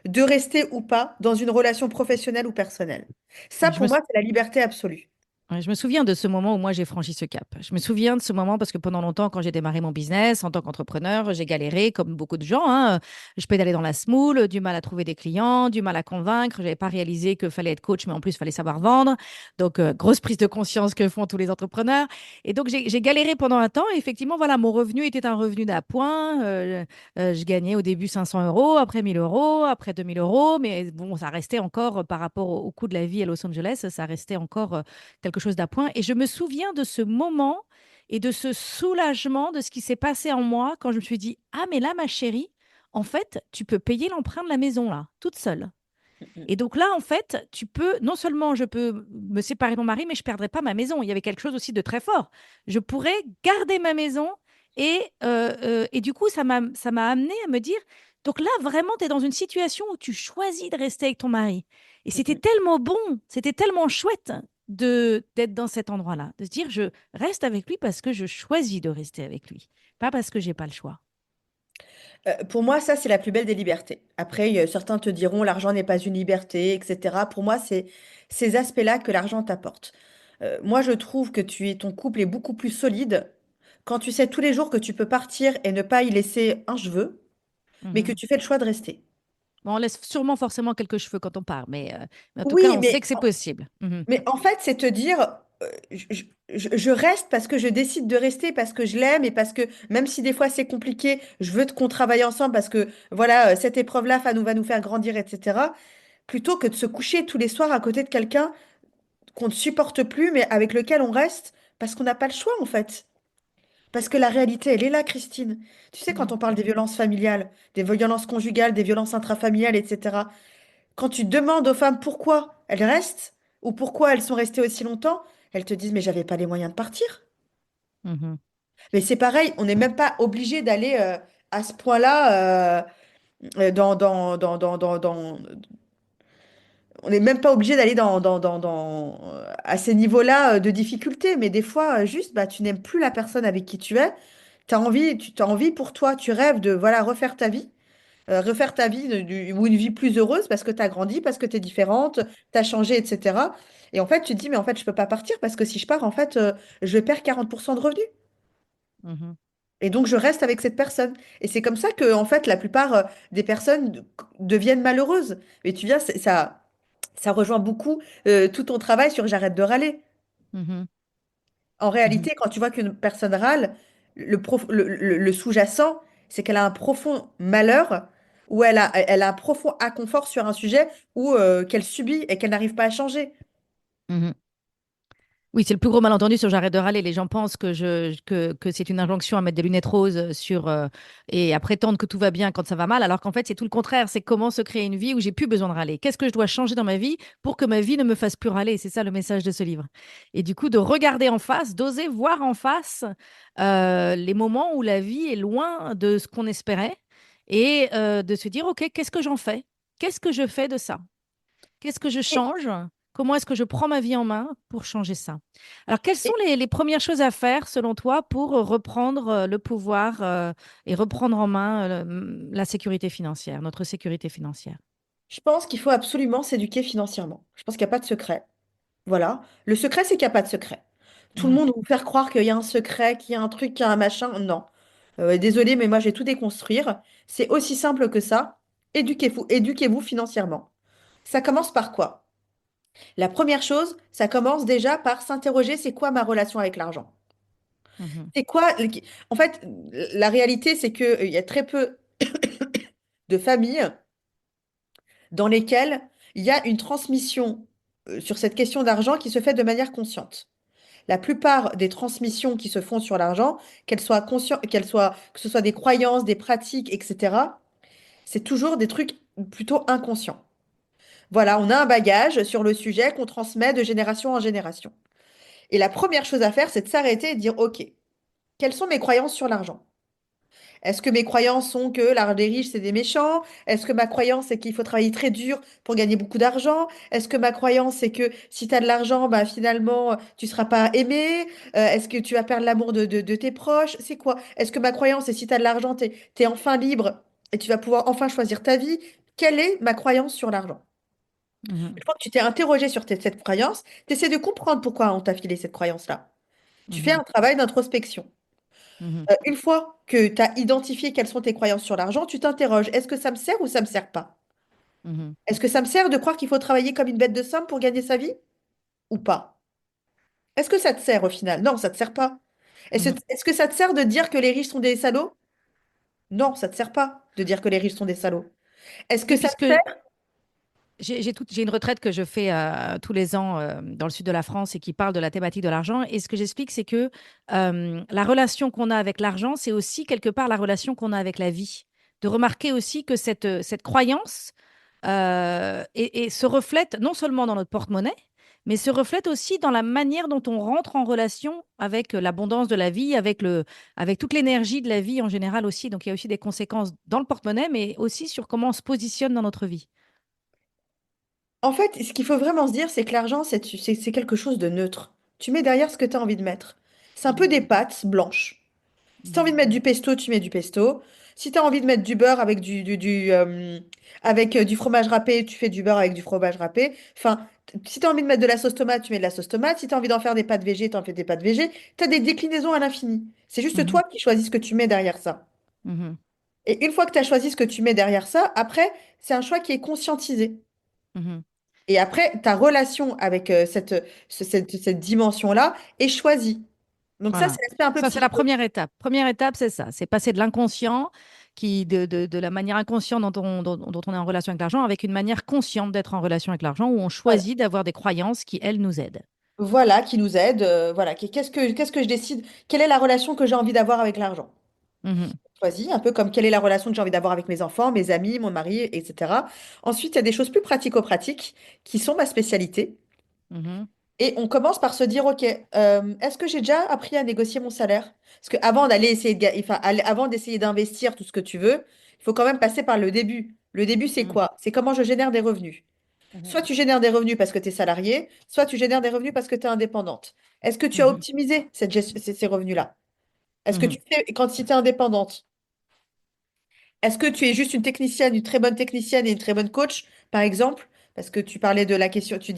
[SPEAKER 2] de rester ou pas dans une relation professionnelle ou personnelle. Ça,
[SPEAKER 1] Je me,
[SPEAKER 2] pour moi, c'est la liberté absolue.
[SPEAKER 1] Ouais, je me souviens de ce moment où moi j'ai franchi ce cap. Je me souviens de ce moment parce que pendant longtemps, quand j'ai démarré mon business en tant qu'entrepreneur, j'ai galéré comme beaucoup de gens, hein. Je pédalais dans la semoule, du mal à trouver des clients, du mal à convaincre. Je n'avais pas réalisé qu'il fallait être coach, mais en plus, il fallait savoir vendre. Donc, grosse prise de conscience que font tous les entrepreneurs. Et donc, j'ai galéré pendant un temps. Et effectivement, voilà, mon revenu était un revenu d'appoint. Je gagnais au début 500 euros, après 1000 euros, après 2000 euros. Mais bon, ça restait encore par rapport au coût de la vie à Los Angeles, ça restait encore quelque chose d'appoint. Et je me souviens de ce moment et de ce soulagement de ce qui s'est passé en moi quand je me suis dit, ah, mais là, ma chérie, en fait, tu peux payer l'emprunt de la maison, là, toute seule. Et donc là, en fait, tu peux, non seulement je peux me séparer de mon mari, mais je ne perdrai pas ma maison. Il y avait quelque chose aussi de très fort. Je pourrais garder ma maison et du coup, ça m'a amené à me dire, donc là, vraiment, tu es dans une situation où tu choisis de rester avec ton mari. Et c'était tellement bon, c'était tellement chouette d'être dans cet endroit-là, de se dire, je reste avec lui parce que je choisis de rester avec lui, pas parce que j'ai pas le choix.
[SPEAKER 2] Pour moi, ça, c'est la plus belle des libertés. Après, certains te diront l'argent n'est pas une liberté, etc. Pour moi, c'est ces aspects-là que l'argent t'apporte. Moi, je trouve que ton couple est beaucoup plus solide quand tu sais tous les jours que tu peux partir et ne pas y laisser un cheveu, mais que
[SPEAKER 1] Mhm.
[SPEAKER 2] tu fais le choix de rester.
[SPEAKER 1] Bon, on laisse sûrement forcément quelques cheveux quand on part, mais en tout cas,
[SPEAKER 2] Oui,
[SPEAKER 1] on sait que c'est possible. Mhm.
[SPEAKER 2] mais en fait, c'est te dire, je reste parce que je décide de rester, parce que je l'aime et parce que même si des fois c'est compliqué, je veux qu'on travaille ensemble parce que voilà, cette épreuve-là va nous faire grandir, etc. Plutôt que de se coucher tous les soirs à côté de quelqu'un qu'on ne supporte plus, mais avec lequel on reste parce qu'on n'a pas le choix en fait. Parce que la réalité, elle est là, Christine. Tu sais, quand
[SPEAKER 1] Mhm.
[SPEAKER 2] on parle des violences familiales, des violences conjugales, des violences intrafamiliales, etc. Quand tu demandes aux femmes pourquoi elles restent ou pourquoi elles sont restées aussi longtemps, elles te disent, mais j'avais pas les moyens de partir.
[SPEAKER 1] Mhm.
[SPEAKER 2] Mais c'est pareil, on n'est même pas obligé d'aller à ce point-là on n'est même pas obligé d'aller à ces niveaux-là de difficulté. Mais des fois, juste, bah, tu n'aimes plus la personne avec qui tu es. Tu as envie pour toi, tu rêves de voilà, refaire ta vie ou une vie plus heureuse parce que tu as grandi, parce que tu es différente, tu as changé, etc. Et en fait, tu te dis, mais en fait, je peux pas partir parce que si je pars, en fait, je vais perdre 40% de revenus.
[SPEAKER 1] Mhm.
[SPEAKER 2] Et donc, je reste avec cette personne. Et c'est comme ça que, en fait, la plupart des personnes deviennent malheureuses. Mais tu viens, ça rejoint beaucoup tout ton travail sur J'arrête de râler.
[SPEAKER 1] Mhm.
[SPEAKER 2] En
[SPEAKER 1] Mhm.
[SPEAKER 2] réalité, quand tu vois qu'une personne râle, le sous-jacent, c'est qu'elle a un profond malheur ou elle a un profond inconfort sur un sujet ou qu'elle subit et qu'elle n'arrive pas à changer.
[SPEAKER 1] Mhm. Oui, c'est le plus gros malentendu sur J'arrête de râler. Les gens pensent que c'est une injonction à mettre des lunettes roses et à prétendre que tout va bien quand ça va mal, alors qu'en fait, c'est tout le contraire. C'est comment se créer une vie où j'ai plus besoin de râler. Qu'est-ce que je dois changer dans ma vie pour que ma vie ne me fasse plus râler? C'est ça le message de ce livre. Et du coup, de regarder en face, d'oser voir en face les moments où la vie est loin de ce qu'on espérait et de se dire, OK, qu'est-ce que j'en fais? Qu'est-ce que je fais de ça? Qu'est-ce que je
[SPEAKER 2] Et,
[SPEAKER 1] change? Comment est-ce que je prends ma vie en main pour changer ça? Alors, quelles sont
[SPEAKER 2] et-
[SPEAKER 1] les premières choses à faire, selon toi, pour reprendre le pouvoir et reprendre en main la sécurité financière, notre sécurité financière?
[SPEAKER 2] Je pense qu'il faut absolument s'éduquer financièrement. Je pense qu'il n'y a pas de secret. Voilà. Le secret, c'est qu'il n'y a pas de secret. Tout le
[SPEAKER 1] Mhm,
[SPEAKER 2] monde va vous faire croire qu'il y a un secret, qu'il y a un truc, qu'il y a un machin. Non. Désolé, mais moi, je vais tout déconstruire. C'est aussi simple que ça. Éduquez-vous financièrement. Ça commence par quoi? La première chose, ça commence déjà par s'interroger, c'est quoi ma relation avec l'argent?
[SPEAKER 1] mhm,
[SPEAKER 2] C'est quoi? En fait, la réalité, c'est qu'il y a très peu de familles dans lesquelles il y a une transmission sur cette question d'argent qui se fait de manière consciente. La plupart des transmissions qui se font sur l'argent, que ce soit des croyances, des pratiques, etc., c'est toujours des trucs plutôt inconscients. Voilà, on a un bagage sur le sujet qu'on transmet de génération en génération. Et la première chose à faire, c'est de s'arrêter et de dire, OK, quelles sont mes croyances sur l'argent? Est-ce que mes croyances sont que les riches, c'est des méchants? Est-ce que ma croyance, c'est qu'il faut travailler très dur pour gagner beaucoup d'argent? Est-ce que ma croyance, c'est que si tu as de l'argent, bah, finalement, tu seras pas aimé? Est-ce que tu vas perdre l'amour de tes proches? C'est quoi? Est-ce que ma croyance, c'est si tu as de l'argent, tu es enfin libre et tu vas pouvoir enfin choisir ta vie? Quelle est ma croyance sur l'argent?
[SPEAKER 1] mhm,
[SPEAKER 2] Une fois que tu t'es interrogé sur cette croyance, tu essaies de comprendre pourquoi on t'a filé cette croyance-là. Tu fais un
[SPEAKER 1] mhm,
[SPEAKER 2] travail d'introspection.
[SPEAKER 1] mhm,
[SPEAKER 2] Une fois que tu as identifié quelles sont tes croyances sur l'argent, tu t'interroges, est-ce que ça me sert ou ça me sert pas?
[SPEAKER 1] mhm,
[SPEAKER 2] Est-ce que ça me sert de croire qu'il faut travailler comme une bête de somme pour gagner sa vie ou pas? Est-ce que ça te sert au final? Non, ça te sert pas.
[SPEAKER 1] mhm.
[SPEAKER 2] Est-ce que ça te sert de dire que les riches sont des salauds? Non, ça te sert pas de dire que les riches sont des salauds. Est-ce que
[SPEAKER 1] Oui,
[SPEAKER 2] ça te
[SPEAKER 1] puisque
[SPEAKER 2] sert?
[SPEAKER 1] j'ai une retraite que je fais tous les ans dans le sud de la France et qui parle de la thématique de l'argent. Et ce que j'explique, c'est que la relation qu'on a avec l'argent, c'est aussi quelque part la relation qu'on a avec la vie. De remarquer aussi que cette croyance et se reflète non seulement dans notre porte-monnaie, mais se reflète aussi dans la manière dont on rentre en relation avec l'abondance de la vie, avec toute l'énergie de la vie en général aussi. Donc il y a aussi des conséquences dans le porte-monnaie, mais aussi sur comment on se positionne dans notre vie.
[SPEAKER 2] En fait, ce qu'il faut vraiment se dire, c'est que l'argent, c'est quelque chose de neutre. Tu mets derrière ce que tu as envie de mettre. C'est un peu
[SPEAKER 1] Mhm,
[SPEAKER 2] des pâtes blanches. Si tu as envie
[SPEAKER 1] mhm,
[SPEAKER 2] de mettre du pesto, tu mets du pesto. Si tu as envie de mettre du beurre avec du fromage râpé, tu fais du beurre avec du fromage râpé. Enfin, si tu as envie de mettre de la sauce tomate, tu mets de la sauce tomate. Si tu as envie d'en faire des pâtes végé, tu en fais des pâtes végé. Tu as des déclinaisons à l'infini. C'est juste
[SPEAKER 1] mhm,
[SPEAKER 2] toi qui choisis ce que tu mets derrière ça.
[SPEAKER 1] mhm,
[SPEAKER 2] Et une fois que tu as choisi ce que tu mets derrière ça, après, c'est un choix qui est conscientisé.
[SPEAKER 1] mhm.
[SPEAKER 2] Et après, ta relation avec cette dimension-là est choisie. Donc ça, c'est
[SPEAKER 1] Voilà.
[SPEAKER 2] l'aspect un peu
[SPEAKER 1] Ça, c'est la
[SPEAKER 2] psychologique.
[SPEAKER 1] première étape. Première étape, c'est ça. C'est passer de l'inconscient, de la manière inconsciente dont on est en relation avec l'argent, avec une manière consciente d'être en relation avec l'argent, où on
[SPEAKER 2] Voilà.
[SPEAKER 1] choisit d'avoir des croyances qui, elles, nous aident.
[SPEAKER 2] Voilà, qui nous aide. Voilà, qu'est-ce que je décide? Quelle est la relation que j'ai envie d'avoir avec l'argent?
[SPEAKER 1] Mhm,
[SPEAKER 2] Choisis, un peu comme quelle est la relation que j'ai envie d'avoir avec mes enfants, mes amis, mon mari, etc. Ensuite, il y a des choses plus pratico-pratiques qui sont ma spécialité.
[SPEAKER 1] mhm,
[SPEAKER 2] Et on commence par se dire, OK, est-ce que j'ai déjà appris à négocier mon salaire? Parce qu'avant d'aller essayer avant d'essayer d'investir tout ce que tu veux, il faut quand même passer par le début. Le début, c'est
[SPEAKER 1] mhm,
[SPEAKER 2] quoi? C'est comment je génère des revenus.
[SPEAKER 1] mhm,
[SPEAKER 2] Soit tu génères des revenus parce que tu es salarié, soit tu génères des revenus parce que tu es indépendante. Est-ce que tu as
[SPEAKER 1] mhm,
[SPEAKER 2] optimisé ces revenus-là? Est-ce que
[SPEAKER 1] mhm,
[SPEAKER 2] tu fais, quand si tu es indépendante, est-ce que tu es juste une technicienne, une très bonne technicienne et une très bonne coach, par exemple? Parce que tu parlais de la question, tu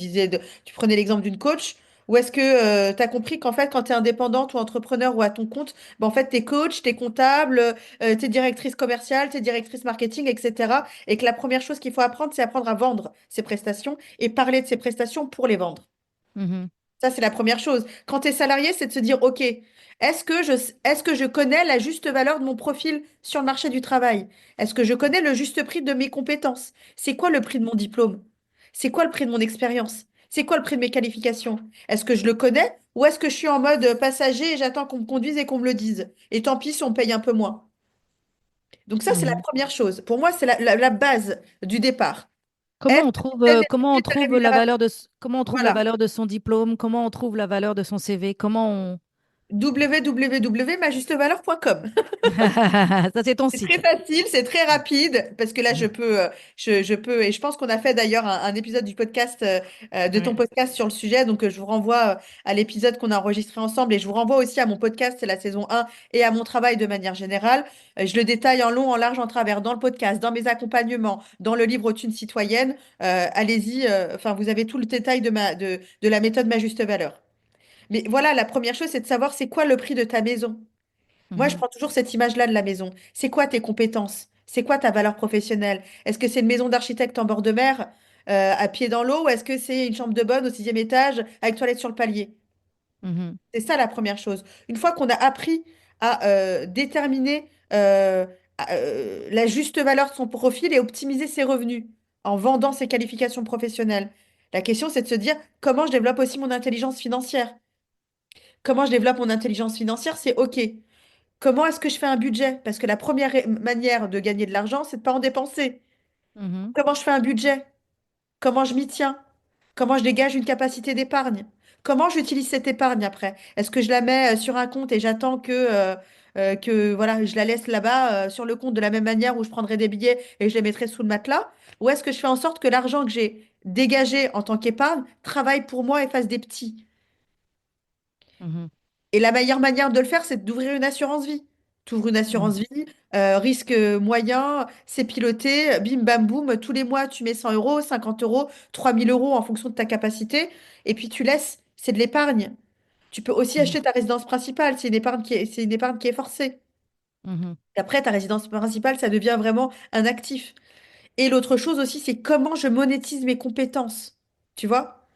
[SPEAKER 2] prenais l'exemple d'une coach. Ou est-ce que tu as compris qu'en fait, quand tu es indépendante ou entrepreneur ou à ton compte, ben, en fait, tu es coach, tu es comptable, tu es directrice commerciale, tu es directrice marketing, etc. Et que la première chose qu'il faut apprendre, c'est apprendre à vendre ses prestations et parler de ses prestations pour les vendre.
[SPEAKER 1] mhm,
[SPEAKER 2] Ça, c'est la première chose. Quand tu es salarié, c'est de se dire, OK, est-ce que je connais la juste valeur de mon profil sur le marché du travail? Est-ce que je connais le juste prix de mes compétences? C'est quoi le prix de mon diplôme? C'est quoi le prix de mon expérience? C'est quoi le prix de mes qualifications? Est-ce que je le connais ou est-ce que je suis en mode passager et j'attends qu'on me conduise et qu'on me le dise? Et tant pis si on paye un peu moins. Donc ça, c'est la
[SPEAKER 1] mhm.
[SPEAKER 2] première chose. Pour moi, c'est la base du départ. Est-ce
[SPEAKER 1] Comment on
[SPEAKER 2] que tu
[SPEAKER 1] trouve,
[SPEAKER 2] gagnes
[SPEAKER 1] comment on
[SPEAKER 2] ta
[SPEAKER 1] trouve la
[SPEAKER 2] rémunération?
[SPEAKER 1] valeur comment on trouve la
[SPEAKER 2] Voilà.
[SPEAKER 1] valeur de son diplôme, comment on trouve la valeur de son CV, comment on...
[SPEAKER 2] www.majustevaleur.com.
[SPEAKER 1] Ça, c'est ton
[SPEAKER 2] C'est très
[SPEAKER 1] site.
[SPEAKER 2] facile, c'est très rapide, parce que là, je peux, et je pense qu'on a fait d'ailleurs un épisode du podcast, de ton
[SPEAKER 1] Ouais.
[SPEAKER 2] podcast sur le sujet, donc je vous renvoie à l'épisode qu'on a enregistré ensemble, et je vous renvoie aussi à mon podcast, c'est la saison 1, et à mon travail de manière générale. Je le détaille en long, en large, en travers, dans le podcast, dans mes accompagnements, dans le livre Authune citoyenne. Allez-y, enfin, vous avez tout le détail de la méthode Ma Juste Valeur. Mais voilà, la première chose, c'est de savoir c'est quoi le prix de ta maison. Moi, je
[SPEAKER 1] Mhm,
[SPEAKER 2] prends toujours cette image-là de la maison. C'est quoi tes compétences? C'est quoi ta valeur professionnelle? Est-ce que c'est une maison d'architecte en bord de mer, à pied dans l'eau, ou est-ce que c'est une chambre de bonne au sixième étage avec toilette sur le palier?
[SPEAKER 1] mhm,
[SPEAKER 2] C'est ça la première chose. Une fois qu'on a appris à déterminer la juste valeur de son profil et optimiser ses revenus en vendant ses qualifications professionnelles, la question, c'est de se dire comment je développe aussi mon intelligence financière. Comment je développe mon intelligence financière, c'est OK. Comment est-ce que je fais un budget? Parce que la première manière de gagner de l'argent, c'est de pas en dépenser.
[SPEAKER 1] mhm,
[SPEAKER 2] Comment je fais un budget? Comment je m'y tiens? Comment je dégage une capacité d'épargne? Comment j'utilise cette épargne après? Est-ce que je la mets sur un compte et j'attends que voilà, je la laisse là-bas sur le compte de la même manière où je prendrai des billets et je les mettrai sous le matelas? Ou est-ce que je fais en sorte que l'argent que j'ai dégagé en tant qu'épargne travaille pour moi et fasse des petits?
[SPEAKER 1] mhm,
[SPEAKER 2] Et la meilleure manière de le faire, c'est d'ouvrir une assurance vie. Tu ouvres une
[SPEAKER 1] mhm,
[SPEAKER 2] assurance vie, risque moyen, c'est piloté, bim bam boum, tous les mois tu mets 100 euros, 50 euros, 3000 € en fonction de ta capacité, et puis tu laisses, c'est de l'épargne. Tu peux aussi
[SPEAKER 1] mhm,
[SPEAKER 2] acheter ta résidence principale, c'est une épargne qui est forcée.
[SPEAKER 1] mhm,
[SPEAKER 2] Et après, ta résidence principale, ça devient vraiment un actif. Et l'autre chose aussi, c'est comment je monétise mes compétences. Tu vois?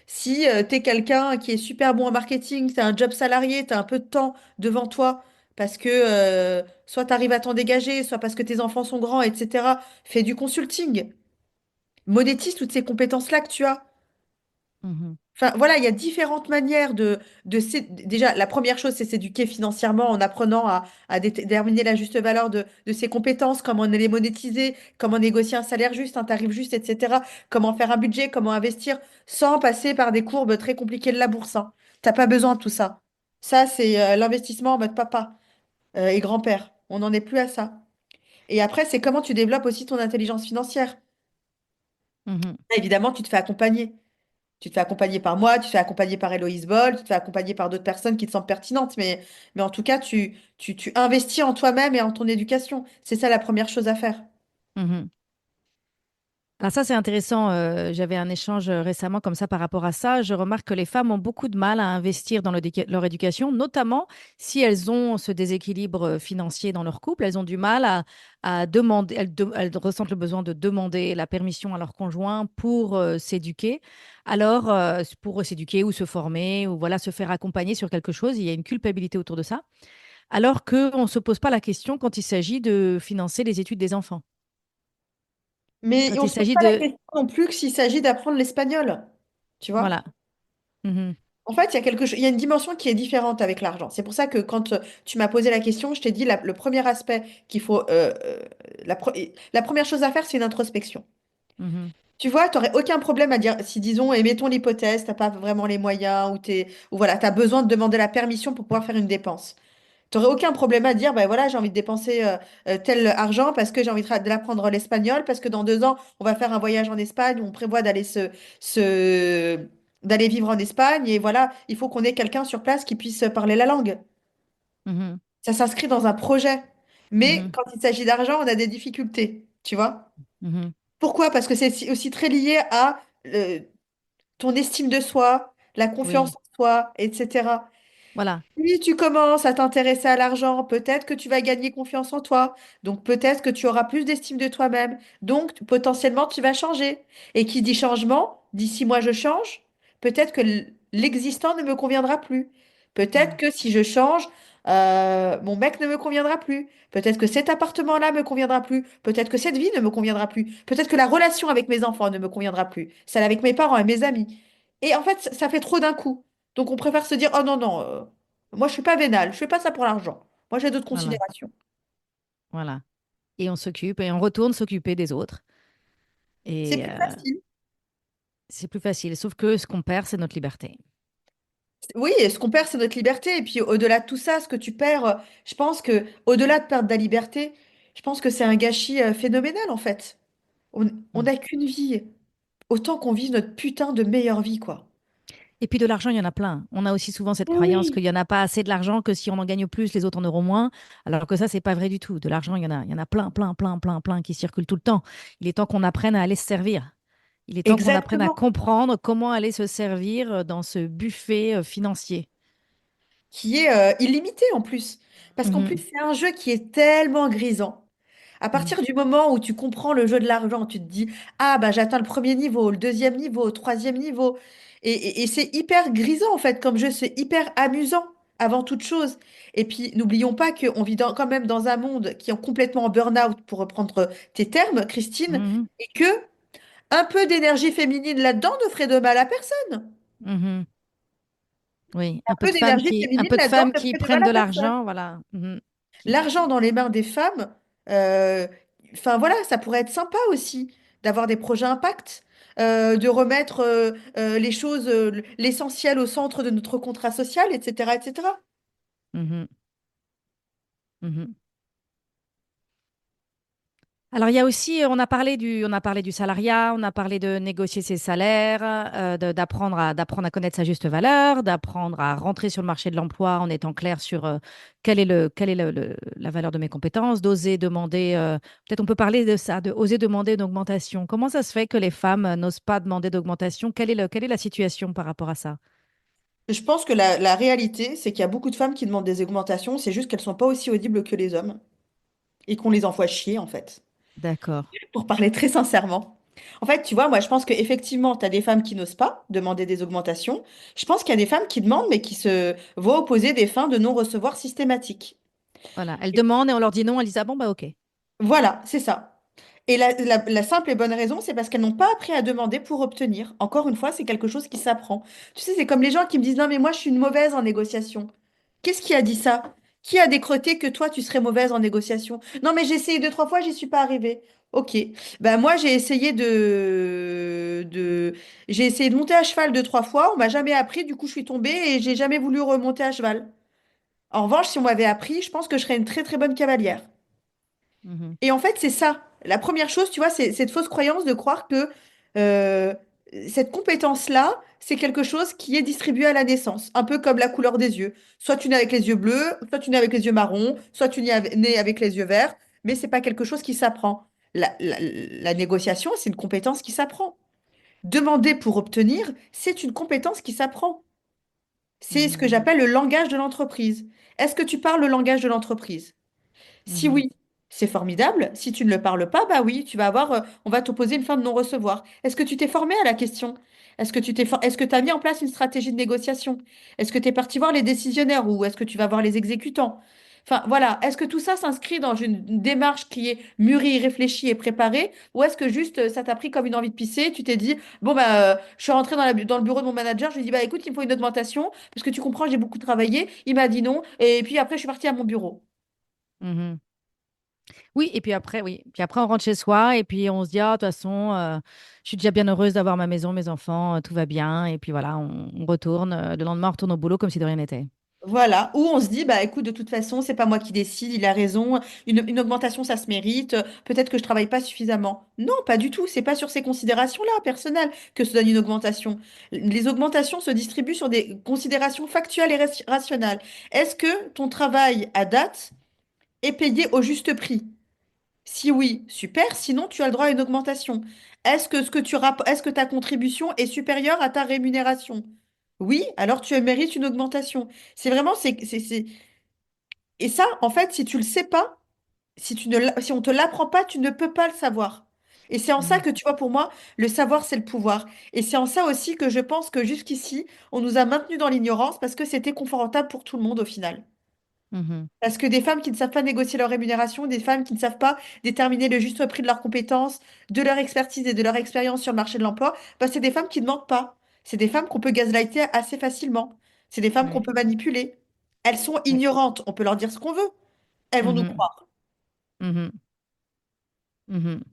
[SPEAKER 2] Si tu es quelqu'un qui est super bon en marketing, tu as un job salarié, tu as un peu de temps devant toi, parce que soit tu arrives à t'en dégager, soit parce que tes enfants sont grands, etc., fais du consulting. Monétise toutes ces compétences-là que tu as.
[SPEAKER 1] mhm,
[SPEAKER 2] Enfin, voilà, il y a différentes manières Déjà, la première chose, c'est s'éduquer financièrement en apprenant à déterminer la juste valeur de ses compétences, comment les monétiser, comment négocier un salaire juste, un tarif juste, etc. Comment faire un budget, comment investir, sans passer par des courbes très compliquées de la bourse, hein. T'as pas besoin de tout ça. Ça, c'est l'investissement en mode papa et grand-père. On n'en est plus à ça. Et après, c'est comment tu développes aussi ton intelligence financière.
[SPEAKER 1] mhm.
[SPEAKER 2] Évidemment, tu te fais accompagner. Tu te fais accompagner par moi, tu te fais accompagner par Héloïse Boll, tu te fais accompagner par d'autres personnes qui te semblent pertinentes, mais en tout cas, tu investis en toi-même et en ton éducation. C'est ça la première chose à faire.
[SPEAKER 1] Mhm. Ah, ça, c'est intéressant. J'avais un échange récemment comme ça par rapport à ça. Je remarque que les femmes ont beaucoup de mal à investir dans leur éducation, notamment si elles ont ce déséquilibre financier dans leur couple. Elles ont du mal à demander, elles ressentent le besoin de demander la permission à leur conjoint pour s'éduquer. Alors, pour s'éduquer ou se former ou voilà, se faire accompagner sur quelque chose, il y a une culpabilité autour de ça. Alors qu'on ne se pose pas la question quand il s'agit de financer les études des enfants.
[SPEAKER 2] Mais
[SPEAKER 1] Quand
[SPEAKER 2] on
[SPEAKER 1] il
[SPEAKER 2] ne se pose
[SPEAKER 1] s'agit
[SPEAKER 2] pas la
[SPEAKER 1] de...
[SPEAKER 2] question non plus que s'il s'agit d'apprendre l'espagnol. Tu vois?
[SPEAKER 1] Voilà. Mhm.
[SPEAKER 2] En fait, il y a il y a une dimension qui est différente avec l'argent. C'est pour ça que quand tu m'as posé la question, je t'ai dit le premier aspect qu'il faut, la première chose à faire, c'est une introspection.
[SPEAKER 1] Mhm.
[SPEAKER 2] Tu vois, tu n'aurais aucun problème à dire, si disons, et mettons l'hypothèse, tu n'as pas vraiment les moyens ou voilà, tu as besoin de demander la permission pour pouvoir faire une dépense. Tu n'aurais aucun problème à dire, ben voilà, j'ai envie de dépenser tel argent parce que j'ai envie d'apprendre l'espagnol, parce que dans 2 ans, on va faire un voyage en Espagne, où on prévoit se- d'aller vivre en Espagne, et voilà, il faut qu'on ait quelqu'un sur place qui puisse parler la langue.
[SPEAKER 1] Mhm.
[SPEAKER 2] Ça s'inscrit dans un projet. Mais
[SPEAKER 1] Mhm.
[SPEAKER 2] quand il s'agit d'argent, on a des difficultés, tu vois?
[SPEAKER 1] Mhm.
[SPEAKER 2] Pourquoi? Parce que c'est aussi très lié à ton estime de soi, la confiance
[SPEAKER 1] Oui,
[SPEAKER 2] en soi, etc.
[SPEAKER 1] voilà.
[SPEAKER 2] Si tu commences à t'intéresser à l'argent, peut-être que tu vas gagner confiance en toi. Donc peut-être que tu auras plus d'estime de toi-même. Donc potentiellement tu vas changer. Et qui dit changement, dit si moi je change, peut-être que l'existant ne me conviendra plus. Peut-être
[SPEAKER 1] Mhm.
[SPEAKER 2] que si je change, mon mec ne me conviendra plus. Peut-être que cet appartement-là me conviendra plus. Peut-être que cette vie ne me conviendra plus. Peut-être que la relation avec mes enfants ne me conviendra plus. Celle avec mes parents et mes amis. Et en fait, ça fait trop d'un coup. Donc on préfère se dire, oh non, non. Moi, je suis pas vénale, je fais pas ça pour l'argent. Moi, j'ai d'autres
[SPEAKER 1] Voilà.
[SPEAKER 2] considérations.
[SPEAKER 1] Voilà. Et on s'occupe et on retourne s'occuper des autres.
[SPEAKER 2] C'est
[SPEAKER 1] Et
[SPEAKER 2] plus facile.
[SPEAKER 1] c'est plus facile. Sauf que ce qu'on perd, c'est notre liberté.
[SPEAKER 2] Oui, et ce qu'on perd, c'est notre liberté. Et puis au-delà de tout ça, ce que tu perds, je pense que au-delà de perdre ta liberté, je pense que c'est un gâchis phénoménal en fait. On
[SPEAKER 1] Mm.
[SPEAKER 2] n'a qu'une vie. Autant qu'on vive notre putain de meilleure vie, quoi.
[SPEAKER 1] Et puis de l'argent, il y en a plein. On a aussi souvent cette croyance
[SPEAKER 2] Oui.
[SPEAKER 1] qu'il n'y en a pas assez de l'argent, que si on en gagne plus, les autres en auront moins. Alors que ça, c'est pas vrai du tout. De l'argent, il y en a plein, plein, plein, plein, plein qui circulent tout le temps. Il est temps qu'on apprenne à aller se servir. Il est temps qu'on apprenne à
[SPEAKER 2] Exactement.
[SPEAKER 1] comprendre comment aller se servir dans ce buffet financier.
[SPEAKER 2] Qui est illimité en plus. Parce qu'en plus,
[SPEAKER 1] Mhm,
[SPEAKER 2] c'est un jeu qui est tellement grisant. À
[SPEAKER 1] mhm,
[SPEAKER 2] partir du moment où tu comprends le jeu de l'argent, tu te dis, ah bah j'atteins le premier niveau, le deuxième niveau, le troisième niveau. Et c'est hyper grisant en fait comme jeu, c'est hyper amusant avant toute chose. Et puis n'oublions pas qu'on vit quand même dans un monde qui est complètement en burn-out, pour reprendre tes termes, Christine,
[SPEAKER 1] mhm,
[SPEAKER 2] et que un peu d'énergie féminine là-dedans ne ferait de mal à personne.
[SPEAKER 1] mhm. Oui,
[SPEAKER 2] Un peu d'énergie
[SPEAKER 1] un
[SPEAKER 2] féminine
[SPEAKER 1] peu de
[SPEAKER 2] là-dedans
[SPEAKER 1] femmes
[SPEAKER 2] ne
[SPEAKER 1] qui
[SPEAKER 2] ferait de mal
[SPEAKER 1] prennent
[SPEAKER 2] à
[SPEAKER 1] de
[SPEAKER 2] personne.
[SPEAKER 1] l'argent, voilà. Mhm.
[SPEAKER 2] L'argent dans les mains des femmes, euh, enfin voilà, ça pourrait être sympa aussi d'avoir des projets impact, de remettre les choses, l'essentiel au centre de notre contrat social, etc., etc.
[SPEAKER 1] Mhm, mhm. Alors, il y a aussi, on a parlé du salariat, on a parlé de négocier ses salaires, d'apprendre à connaître sa juste valeur, d'apprendre à rentrer sur le marché de l'emploi en étant clair sur quelle est la valeur de mes compétences, d'oser demander, peut-être on peut parler de ça, de oser demander une augmentation. Comment ça se fait que les femmes n'osent pas demander d'augmentation? Quelle est la situation par rapport à ça?
[SPEAKER 2] Je pense que la réalité, c'est qu'il y a beaucoup de femmes qui demandent des augmentations, c'est juste qu'elles sont pas aussi audibles que les hommes et qu'on les envoie chier, en fait.
[SPEAKER 1] D'accord.
[SPEAKER 2] Pour parler très sincèrement. En fait, tu vois, moi, je pense qu'effectivement, tu as des femmes qui n'osent pas demander des augmentations. Je pense qu'il y a des femmes qui demandent, mais qui se voient opposer des fins de non-recevoir systématiques.
[SPEAKER 1] Voilà. Elles demandent et on leur dit non, elles disent ah bon, bah ok.
[SPEAKER 2] Voilà, c'est ça. Et la simple et bonne raison, c'est parce qu'elles n'ont pas appris à demander pour obtenir. Encore une fois, c'est quelque chose qui s'apprend. Tu sais, c'est comme les gens qui me disent, non, mais moi, je suis une mauvaise en négociation. Qu'est-ce qui a dit ça? Qui a décrété que toi, tu serais mauvaise en négociation? Non, mais j'ai essayé deux, trois fois, j'y suis pas arrivée. Ok. Ben, moi, j'ai essayé de monter à cheval deux, trois fois, on m'a jamais appris, du coup, je suis tombée et j'ai jamais voulu remonter à cheval. En revanche, si on m'avait appris, je pense que je serais une très, très bonne cavalière.
[SPEAKER 1] Mhm.
[SPEAKER 2] Et en fait, c'est ça. La première chose, tu vois, c'est cette fausse croyance de croire que euh, cette compétence-là, c'est quelque chose qui est distribué à la naissance, un peu comme la couleur des yeux. Soit tu nais avec les yeux bleus, soit tu nais avec les yeux marrons, soit tu nais avec les yeux verts, mais c'est pas quelque chose qui s'apprend. La négociation, c'est une compétence qui s'apprend. Demander pour obtenir, c'est une compétence qui s'apprend. C'est ce que
[SPEAKER 1] Mhm.
[SPEAKER 2] j'appelle le langage de l'entreprise. Est-ce que tu parles le langage de l'entreprise? Si
[SPEAKER 1] Mhm.
[SPEAKER 2] oui, c'est formidable. Si tu ne le parles pas, bah oui, on va t'opposer une fin de non-recevoir. Est-ce que tu t'es formé à la question? Est-ce que tu as mis en place une stratégie de négociation? Est-ce que tu es parti voir les décisionnaires ou est-ce que tu vas voir les exécutants? Enfin, voilà. Est-ce que tout ça s'inscrit dans une démarche qui est mûrie, réfléchie et préparée? Ou est-ce que juste ça t'a pris comme une envie de pisser? Tu t'es dit, bon, bah, je suis rentrée dans le bureau de mon manager, je lui ai dit, bah écoute, il me faut une augmentation parce que tu comprends, j'ai beaucoup travaillé. Il m'a dit non. Et puis après, je suis partie à mon bureau.
[SPEAKER 1] Mhm. Oui, et puis après, oui. Puis après, on rentre chez soi et puis on se dit, ah, de toute façon, je suis déjà bien heureuse d'avoir ma maison, mes enfants, tout va bien. Et puis voilà, on retourne. Le lendemain, on retourne au boulot comme si de rien n'était.
[SPEAKER 2] Voilà, ou on se dit, bah écoute, de toute façon, c'est pas moi qui décide, il a raison, une augmentation, ça se mérite, peut-être que je travaille pas suffisamment. Non, pas du tout, c'est pas sur ces considérations-là, personnelles, que se donne une augmentation. Les augmentations se distribuent sur des considérations factuelles et rationnelles. Est-ce que ton travail à date est payé au juste prix? Si oui, super, sinon tu as le droit à une augmentation. Est-ce que ta contribution est supérieure à ta rémunération? Oui, alors tu mérites une augmentation. C'est vraiment, et ça, en fait, si tu le sais pas, si on te l'apprend pas, tu ne peux pas le savoir. Et c'est en ça
[SPEAKER 1] Mhm.
[SPEAKER 2] que, tu vois, pour moi, le savoir, c'est le pouvoir. Et c'est en ça aussi que je pense que jusqu'ici, on nous a maintenus dans l'ignorance parce que c'était confortable pour tout le monde au final.
[SPEAKER 1] Mhm.
[SPEAKER 2] Parce que des femmes qui ne savent pas négocier leur rémunération, des femmes qui ne savent pas déterminer le juste prix de leurs compétences, de leur expertise et de leur expérience sur le marché de l'emploi, bah, c'est des femmes qui ne mentent pas. C'est des femmes qu'on peut gaslighter assez facilement. C'est des femmes qu'on
[SPEAKER 1] Oui,
[SPEAKER 2] peut manipuler. Elles sont
[SPEAKER 1] oui.
[SPEAKER 2] ignorantes. On peut leur dire ce qu'on veut. Elles vont nous
[SPEAKER 1] Mhm.
[SPEAKER 2] croire.
[SPEAKER 1] Mhm. Mhm.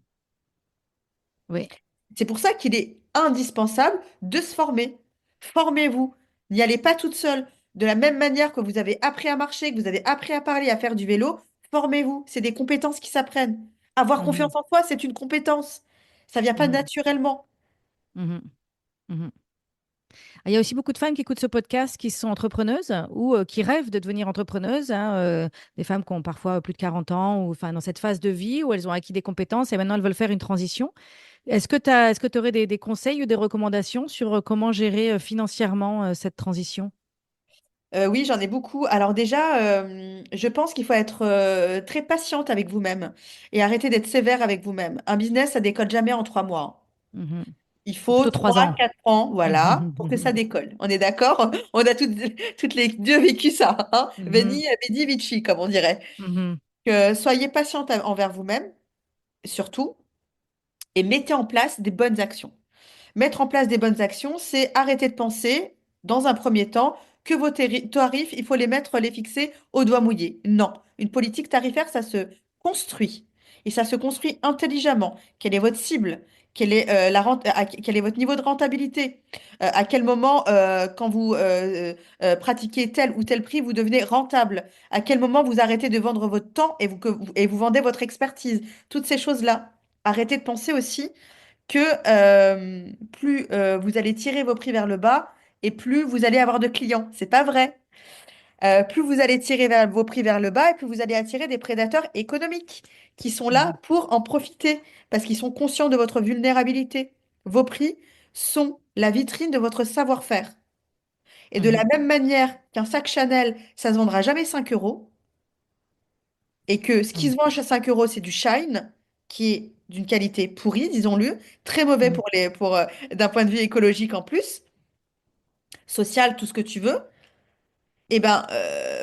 [SPEAKER 1] Oui.
[SPEAKER 2] C'est pour ça qu'il est indispensable de se former. Formez-vous. N'y allez pas toute seule. De la même manière que vous avez appris à marcher, que vous avez appris à parler, à faire du vélo, formez-vous. C'est des compétences qui s'apprennent. Avoir
[SPEAKER 1] Mhm,
[SPEAKER 2] confiance en soi, c'est une compétence. Ça vient pas
[SPEAKER 1] mhm,
[SPEAKER 2] naturellement.
[SPEAKER 1] mhm, mhm. Il y a aussi beaucoup de femmes qui écoutent ce podcast qui sont entrepreneuses ou qui rêvent de devenir entrepreneuses, hein, des femmes qui ont parfois plus de 40 ans ou enfin, dans cette phase de vie où elles ont acquis des compétences et maintenant elles veulent faire une transition. Est-ce que tu aurais des conseils ou des recommandations sur comment gérer financièrement cette transition?
[SPEAKER 2] Oui, j'en ai beaucoup. Alors déjà, je pense qu'il faut être très patiente avec vous-même et arrêter d'être sévère avec vous-même. Un business, ça décolle jamais en 3 mois.
[SPEAKER 1] Mhm.
[SPEAKER 2] Il
[SPEAKER 1] Ou
[SPEAKER 2] faut
[SPEAKER 1] plutôt 3
[SPEAKER 2] trois,
[SPEAKER 1] ans.
[SPEAKER 2] 4 ans, voilà, pour que ça
[SPEAKER 1] Mhm.
[SPEAKER 2] décolle. On est d'accord? On a toutes les deux vécu ça, hein?
[SPEAKER 1] Mhm.
[SPEAKER 2] Veni, vidi, vici, comme on dirait.
[SPEAKER 1] Mhm.
[SPEAKER 2] Que soyez patiente envers vous-même, surtout, et mettez en place des bonnes actions. Mettre en place des bonnes actions, c'est arrêter de penser, dans un premier temps, que vos tarifs, il faut les fixer au doigt mouillé. Non, une politique tarifaire, ça se construit. Et ça se construit intelligemment. Quelle est votre cible? Quel est votre niveau de rentabilité? À quel moment, quand vous pratiquez tel ou tel prix, vous devenez rentable? À quel moment vous arrêtez de vendre votre temps et vous vendez votre expertise? Toutes ces choses-là. Arrêtez de penser aussi que plus vous allez tirer vos prix vers le bas et plus vous allez avoir de clients. C'est pas vrai. Plus vous allez tirer vos prix vers le bas et plus vous allez attirer des prédateurs économiques qui sont là
[SPEAKER 1] Mhm.
[SPEAKER 2] pour en profiter parce qu'ils sont conscients de votre vulnérabilité. Vos prix sont la vitrine de votre savoir-faire. Et de la
[SPEAKER 1] Mhm.
[SPEAKER 2] même manière qu'un sac Chanel, ça ne se vendra jamais 5 euros, et que ce qui
[SPEAKER 1] Mhm.
[SPEAKER 2] se vend à 5 euros, c'est du Shine, qui est d'une qualité pourrie, disons-le, très mauvais
[SPEAKER 1] Mhm.
[SPEAKER 2] d'un point de vue écologique en plus, social, tout ce que tu veux. Et ben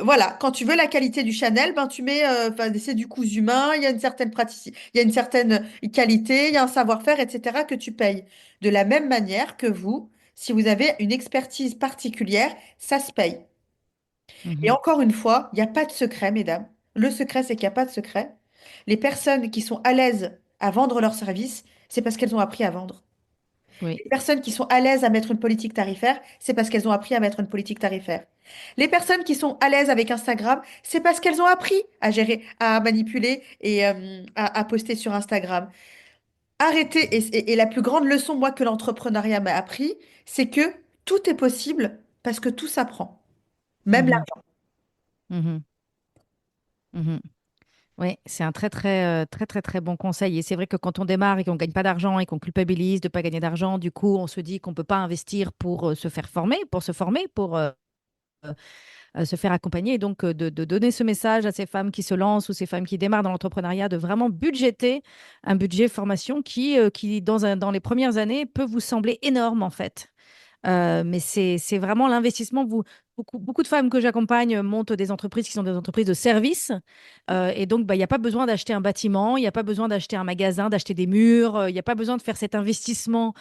[SPEAKER 2] voilà, quand tu veux la qualité du Chanel, ben tu mets, enfin, c'est du coût humain, il y a une certaine il y a une certaine qualité, il y a un savoir-faire, etc. que tu payes. De la même manière que vous, si vous avez une expertise particulière, ça se paye. Et
[SPEAKER 1] Mhm.
[SPEAKER 2] encore une fois, il n'y a pas de secret, mesdames. Le secret, c'est qu'il n'y a pas de secret. Les personnes qui sont à l'aise à vendre leurs services, c'est parce qu'elles ont appris à vendre.
[SPEAKER 1] Oui.
[SPEAKER 2] Les personnes qui sont à l'aise à mettre une politique tarifaire, c'est parce qu'elles ont appris à mettre une politique tarifaire. Les personnes qui sont à l'aise avec Instagram, c'est parce qu'elles ont appris à gérer, à manipuler et à poster sur Instagram. Arrêtez, et la plus grande leçon, moi, que l'entrepreneuriat m'a appris, c'est que tout est possible parce que tout s'apprend, même
[SPEAKER 1] Mhm.
[SPEAKER 2] l'argent.
[SPEAKER 1] Mhm. Mhm. Oui, c'est un très, très, très, très, très bon conseil. Et c'est vrai que quand on démarre et qu'on ne gagne pas d'argent et qu'on culpabilise de ne pas gagner d'argent, du coup, on se dit qu'on ne peut pas investir pour se faire former, pour se former, pour se faire accompagner. Et donc, de donner ce message à ces femmes qui se lancent ou ces femmes qui démarrent dans l'entrepreneuriat, de vraiment budgéter un budget formation qui dans les premières années, peut vous sembler énorme, en fait. Mais c'est vraiment l'investissement. Beaucoup de femmes que j'accompagne montent des entreprises qui sont des entreprises de services. Et donc, bah, il n'y a pas besoin d'acheter un bâtiment, il n'y a pas besoin d'acheter un magasin, d'acheter des murs, il n'y a pas besoin de faire cet investissement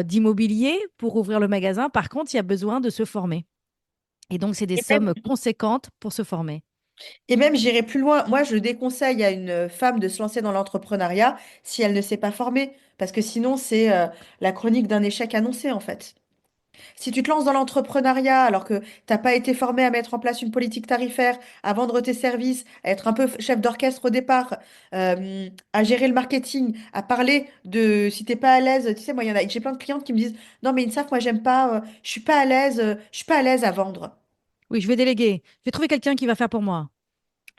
[SPEAKER 1] d'immobilier pour ouvrir le magasin. Par contre, il y a besoin de se former. Et donc, c'est des
[SPEAKER 2] Et même,
[SPEAKER 1] sommes conséquentes pour se former.
[SPEAKER 2] et même, j'irai plus loin. Moi, je déconseille à une femme de se lancer dans l'entrepreneuriat si elle ne s'est pas formée, parce que sinon, c'est la chronique d'un échec annoncé, en fait. Si tu te lances dans l'entrepreneuriat alors que t'as pas été formé à mettre en place une politique tarifaire, à vendre tes services, à être un peu chef d'orchestre au départ, à gérer le marketing, à parler de si t'es pas à l'aise, tu sais, moi, j'ai plein de clientes qui me disent, non, mais INSAF, moi, j'aime pas, je suis pas à l'aise, je suis pas à l'aise à vendre.
[SPEAKER 1] Oui, je vais déléguer. Je vais trouver quelqu'un qui va faire pour moi.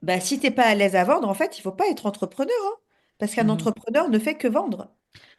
[SPEAKER 2] Bah, si t'es pas à l'aise à vendre, en fait, il faut pas être entrepreneur, hein, parce qu'un
[SPEAKER 1] Mhm.
[SPEAKER 2] entrepreneur ne fait que vendre.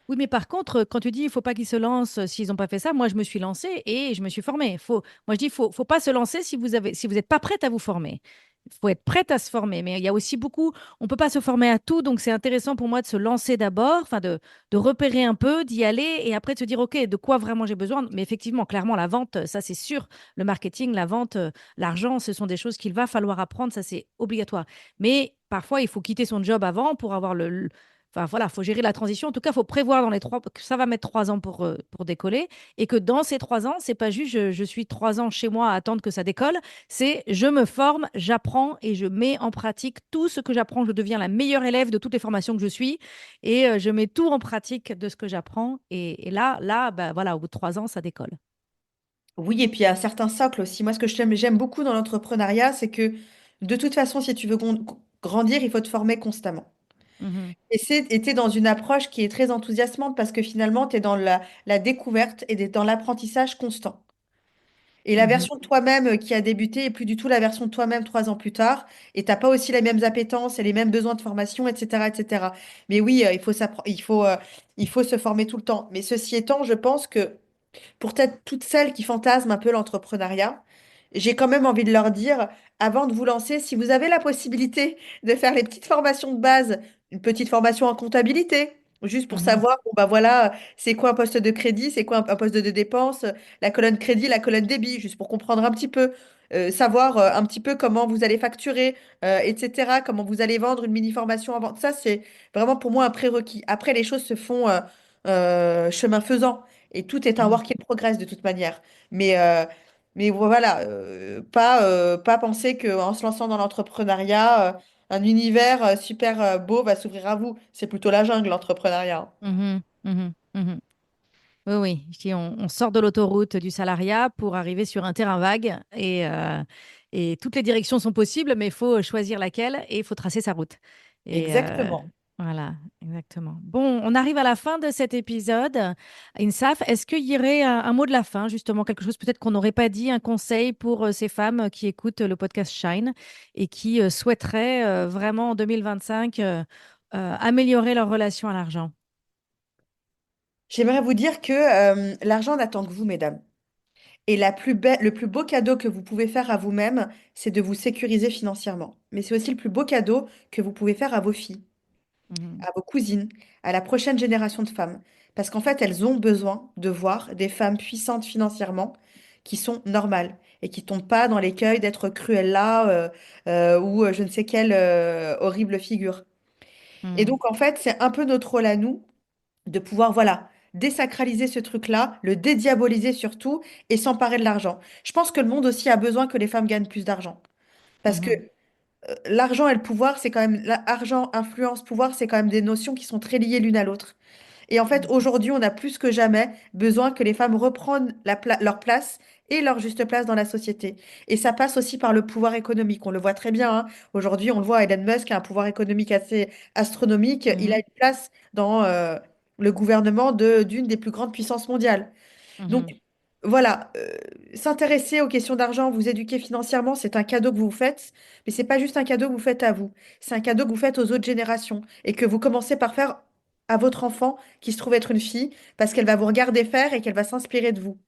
[SPEAKER 1] Oui, mais par contre, quand tu dis il faut pas qu'ils se lancent s'ils n'ont pas fait ça, moi je me suis lancée et je me suis formée. Moi je dis faut pas se lancer si vous n'êtes pas prête à vous former. Il faut être prête à se former, mais il y a aussi beaucoup, on peut pas se former à tout, donc c'est intéressant pour moi de se lancer d'abord, enfin de repérer un peu, d'y aller et après de se dire ok de quoi vraiment j'ai besoin. Mais effectivement, clairement la vente, ça c'est sûr, le marketing, la vente, l'argent, ce sont des choses qu'il va falloir apprendre, ça c'est obligatoire. Mais parfois il faut quitter son job avant pour avoir enfin voilà, faut gérer la transition. En tout cas, faut prévoir dans les que ça va mettre 3 ans pour décoller et que dans ces 3 ans, c'est pas juste je suis 3 ans chez moi à attendre que ça décolle. C'est je me forme, j'apprends et je mets en pratique tout ce que j'apprends. Je deviens la meilleure élève de toutes les formations que je suis et je mets tout en pratique de ce que j'apprends. Et là, bah, voilà, au bout de 3 ans, ça décolle.
[SPEAKER 2] Oui, et puis il y a un certain socle aussi. Moi, ce que j'aime beaucoup dans l'entrepreneuriat, c'est que de toute façon, si tu veux grandir, il faut te former constamment.
[SPEAKER 1] Mhm,
[SPEAKER 2] Et t'es dans une approche qui est très enthousiasmante parce que finalement, tu es dans la découverte et dans l'apprentissage constant. Et la
[SPEAKER 1] mhm,
[SPEAKER 2] version de toi-même qui a débuté est plus du tout la version de toi-même 3 ans plus tard. Et t'as pas aussi les mêmes appétences et les mêmes besoins de formation, etc., etc. Mais oui, il faut se former tout le temps. Mais ceci étant, je pense que pour peut-être toutes celles qui fantasment un peu l'entrepreneuriat, j'ai quand même envie de leur dire, avant de vous lancer, si vous avez la possibilité de faire les petites formations de base, une petite formation en comptabilité, juste pour
[SPEAKER 1] mhm,
[SPEAKER 2] savoir, bon, bah voilà, c'est quoi un poste de crédit, c'est quoi un poste de dépense, la colonne crédit, la colonne débit, juste pour comprendre un petit peu, savoir un petit peu comment vous allez facturer, etc., comment vous allez vendre une mini-formation avant. Ça, c'est vraiment pour moi un prérequis. Après, les choses se font chemin faisant. Et tout est un
[SPEAKER 1] mhm,
[SPEAKER 2] work in progress de toute manière. Mais, voilà, pas penser qu'en se lançant dans l'entrepreneuriat, un univers super beau va s'ouvrir à vous. C'est plutôt la jungle, l'entrepreneuriat.
[SPEAKER 1] mhm, mhm, mhm. Oui, oui. Je dis, on sort de l'autoroute du salariat pour arriver sur un terrain vague et toutes les directions sont possibles, mais il faut choisir laquelle et il faut tracer sa route. Et
[SPEAKER 2] Exactement.
[SPEAKER 1] voilà, exactement. Bon, on arrive à la fin de cet épisode. Insaf, est-ce qu'il y aurait un mot de la fin, justement, quelque chose peut-être qu'on n'aurait pas dit, un conseil pour ces femmes qui écoutent le podcast Shine et qui souhaiteraient vraiment en 2025 améliorer leur relation à l'argent?
[SPEAKER 2] J'aimerais vous dire que l'argent n'attend que vous, mesdames. Et le plus beau cadeau que vous pouvez faire à vous-même, c'est de vous sécuriser financièrement. Mais c'est aussi le plus beau cadeau que vous pouvez faire à vos filles,
[SPEAKER 1] Mhm,
[SPEAKER 2] à vos cousines, à la prochaine génération de femmes. Parce qu'en fait, elles ont besoin de voir des femmes puissantes financièrement qui sont normales et qui tombent pas dans l'écueil d'être Cruella ou je ne sais quelle horrible figure. Et
[SPEAKER 1] mhm,
[SPEAKER 2] donc, en fait, c'est un peu notre rôle à nous de pouvoir, voilà, désacraliser ce truc-là, le dédiaboliser surtout et s'emparer de l'argent. Je pense que le monde aussi a besoin que les femmes gagnent plus d'argent. Parce que
[SPEAKER 1] mhm,
[SPEAKER 2] l'argent et le pouvoir, c'est quand même, argent, influence, pouvoir, c'est quand même des notions qui sont très liées l'une à l'autre. Et en fait,
[SPEAKER 1] mhm,
[SPEAKER 2] aujourd'hui, on a plus que jamais besoin que les femmes reprennent leur place et leur juste place dans la société. Et ça passe aussi par le pouvoir économique. On le voit très bien, hein. Aujourd'hui, on le voit, Elon Musk a un pouvoir économique assez astronomique. Il a
[SPEAKER 1] mhm,
[SPEAKER 2] une place dans le gouvernement d'une des plus grandes puissances mondiales. Donc,
[SPEAKER 1] mhm.
[SPEAKER 2] voilà, s'intéresser aux questions d'argent, vous éduquer financièrement, c'est un cadeau que vous vous faites, mais c'est pas juste un cadeau que vous faites à vous, c'est un cadeau que vous faites aux autres générations et que vous commencez par faire à votre enfant qui se trouve être une fille parce qu'elle va vous regarder faire et qu'elle va s'inspirer de vous.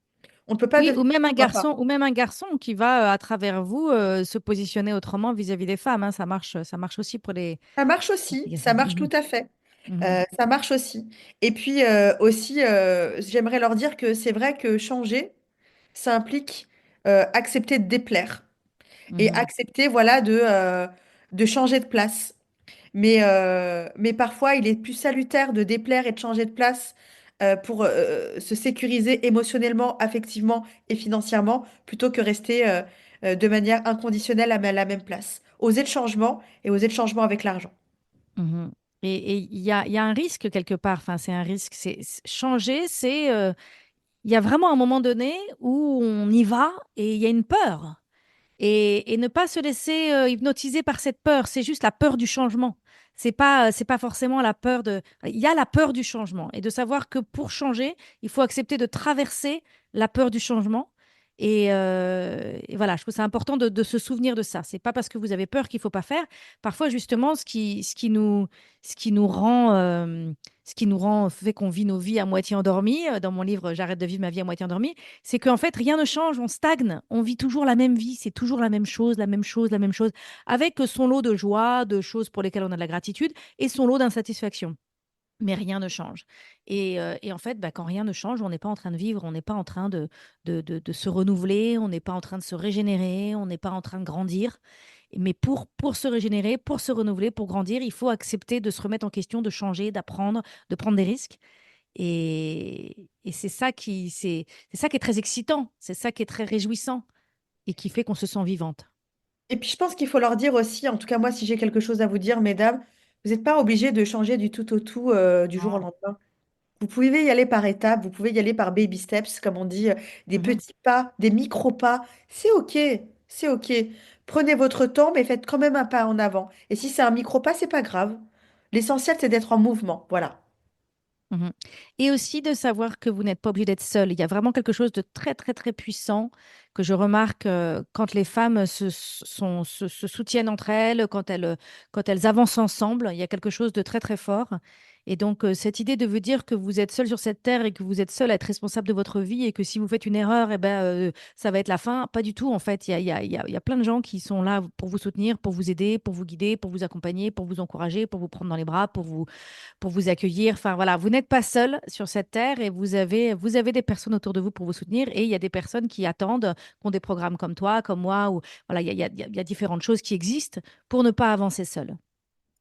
[SPEAKER 2] On ne peut pas
[SPEAKER 1] Oui,
[SPEAKER 2] devenir un papa.
[SPEAKER 1] ou même un garçon qui va, à travers vous, se positionner autrement vis-à-vis des femmes, hein. Ça marche aussi pour
[SPEAKER 2] Ça marche
[SPEAKER 1] les
[SPEAKER 2] aussi, ça
[SPEAKER 1] garçons.
[SPEAKER 2] marche tout
[SPEAKER 1] Mhm,
[SPEAKER 2] à fait.
[SPEAKER 1] mhm,
[SPEAKER 2] Ça marche aussi. Et puis aussi, j'aimerais leur dire que c'est vrai que changer, ça implique accepter de déplaire. Et
[SPEAKER 1] mhm,
[SPEAKER 2] accepter, voilà, de changer de place. Mais parfois, il est plus salutaire de déplaire et de changer de place pour se sécuriser émotionnellement, affectivement et financièrement, plutôt que rester de manière inconditionnelle à la même place. Oser le changement et oser le changement avec l'argent.
[SPEAKER 1] mhm. Et il y a un risque quelque part. Enfin, c'est un risque. Changer, il y a vraiment un moment donné où on y va et il y a une peur. Et ne pas se laisser hypnotiser par cette peur. C'est juste la peur du changement. C'est pas forcément la peur de. Il y a la peur du changement et de savoir que pour changer, il faut accepter de traverser la peur du changement. Et voilà, je trouve que c'est important de se souvenir de ça. C'est pas parce que vous avez peur qu'il faut pas faire. Parfois, justement, ce qui nous rend, ce qui nous rend, fait qu'on vit nos vies à moitié endormies. Dans mon livre, J'arrête de vivre ma vie à moitié endormie, c'est qu'en fait, rien ne change, on stagne, on vit toujours la même vie, c'est toujours la même chose, la même chose, la même chose, avec son lot de joie, de choses pour lesquelles on a de la gratitude, et son lot d'insatisfaction. Mais rien ne change. Et en fait, bah, quand rien ne change, on n'est pas en train de vivre, on n'est pas en train de se renouveler, on n'est pas en train de se régénérer, on n'est pas en train de grandir. Mais pour se régénérer, pour se renouveler, pour grandir, il faut accepter de se remettre en question, de changer, d'apprendre, de prendre des risques. Et c'est ça qui est très excitant, c'est ça qui est très réjouissant et qui fait qu'on se sent vivante.
[SPEAKER 2] Et puis je pense qu'il faut leur dire aussi, en tout cas moi, si j'ai quelque chose à vous dire, mesdames, vous n'êtes pas obligées de changer du tout au tout du jour au
[SPEAKER 1] Non.
[SPEAKER 2] lendemain. Vous pouvez y aller par étapes, vous pouvez y aller par baby steps, comme on dit, des
[SPEAKER 1] Mhm,
[SPEAKER 2] petits pas, des micro-pas. C'est OK, c'est OK. Prenez votre temps, mais faites quand même un pas en avant. Et si c'est un micro-pas, c'est pas grave. L'essentiel, c'est d'être en mouvement. Voilà.
[SPEAKER 1] mhm. Et aussi de savoir que vous n'êtes pas obligé d'être seul. Il y a vraiment quelque chose de très, très, très puissant que je remarque quand les femmes se soutiennent entre elles, quand elles avancent ensemble. Il y a quelque chose de très, très fort. Et donc, cette idée de vous dire que vous êtes seul sur cette terre et que vous êtes seul à être responsable de votre vie et que si vous faites une erreur, eh ben, ça va être la fin. Pas du tout, en fait. Il y a plein de gens qui sont là pour vous soutenir, pour vous aider, pour vous guider, pour vous accompagner, pour vous encourager, pour vous prendre dans les bras, pour vous accueillir. Enfin, voilà, vous n'êtes pas seul sur cette terre et vous avez des personnes autour de vous pour vous soutenir. Et il y a des personnes qui attendent, qui ont des programmes comme toi, comme moi, ou voilà, il y a différentes choses qui existent pour ne pas avancer seul.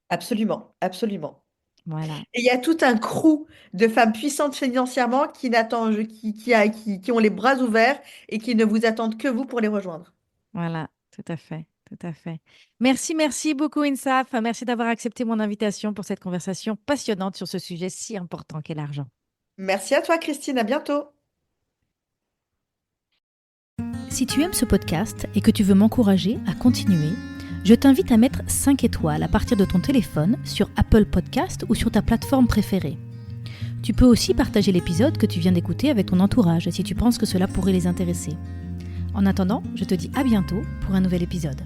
[SPEAKER 2] Absolument, absolument.
[SPEAKER 1] Voilà,
[SPEAKER 2] Et il y a tout un crew de femmes puissantes financièrement qui n'attendent, qui ont les bras ouverts et qui ne vous attendent que vous pour les rejoindre.
[SPEAKER 1] voilà, tout à fait. Tout à fait. Merci, merci beaucoup, Insaf. Merci d'avoir accepté mon invitation pour cette conversation passionnante sur ce sujet si important qu'est l'argent.
[SPEAKER 2] Merci à toi, Christine. À bientôt.
[SPEAKER 1] Si tu aimes ce podcast et que tu veux m'encourager à continuer, je t'invite à mettre 5 étoiles à partir de ton téléphone sur Apple Podcast ou sur ta plateforme préférée. Tu peux aussi partager l'épisode que tu viens d'écouter avec ton entourage si tu penses que cela pourrait les intéresser. En attendant, je te dis à bientôt pour un nouvel épisode.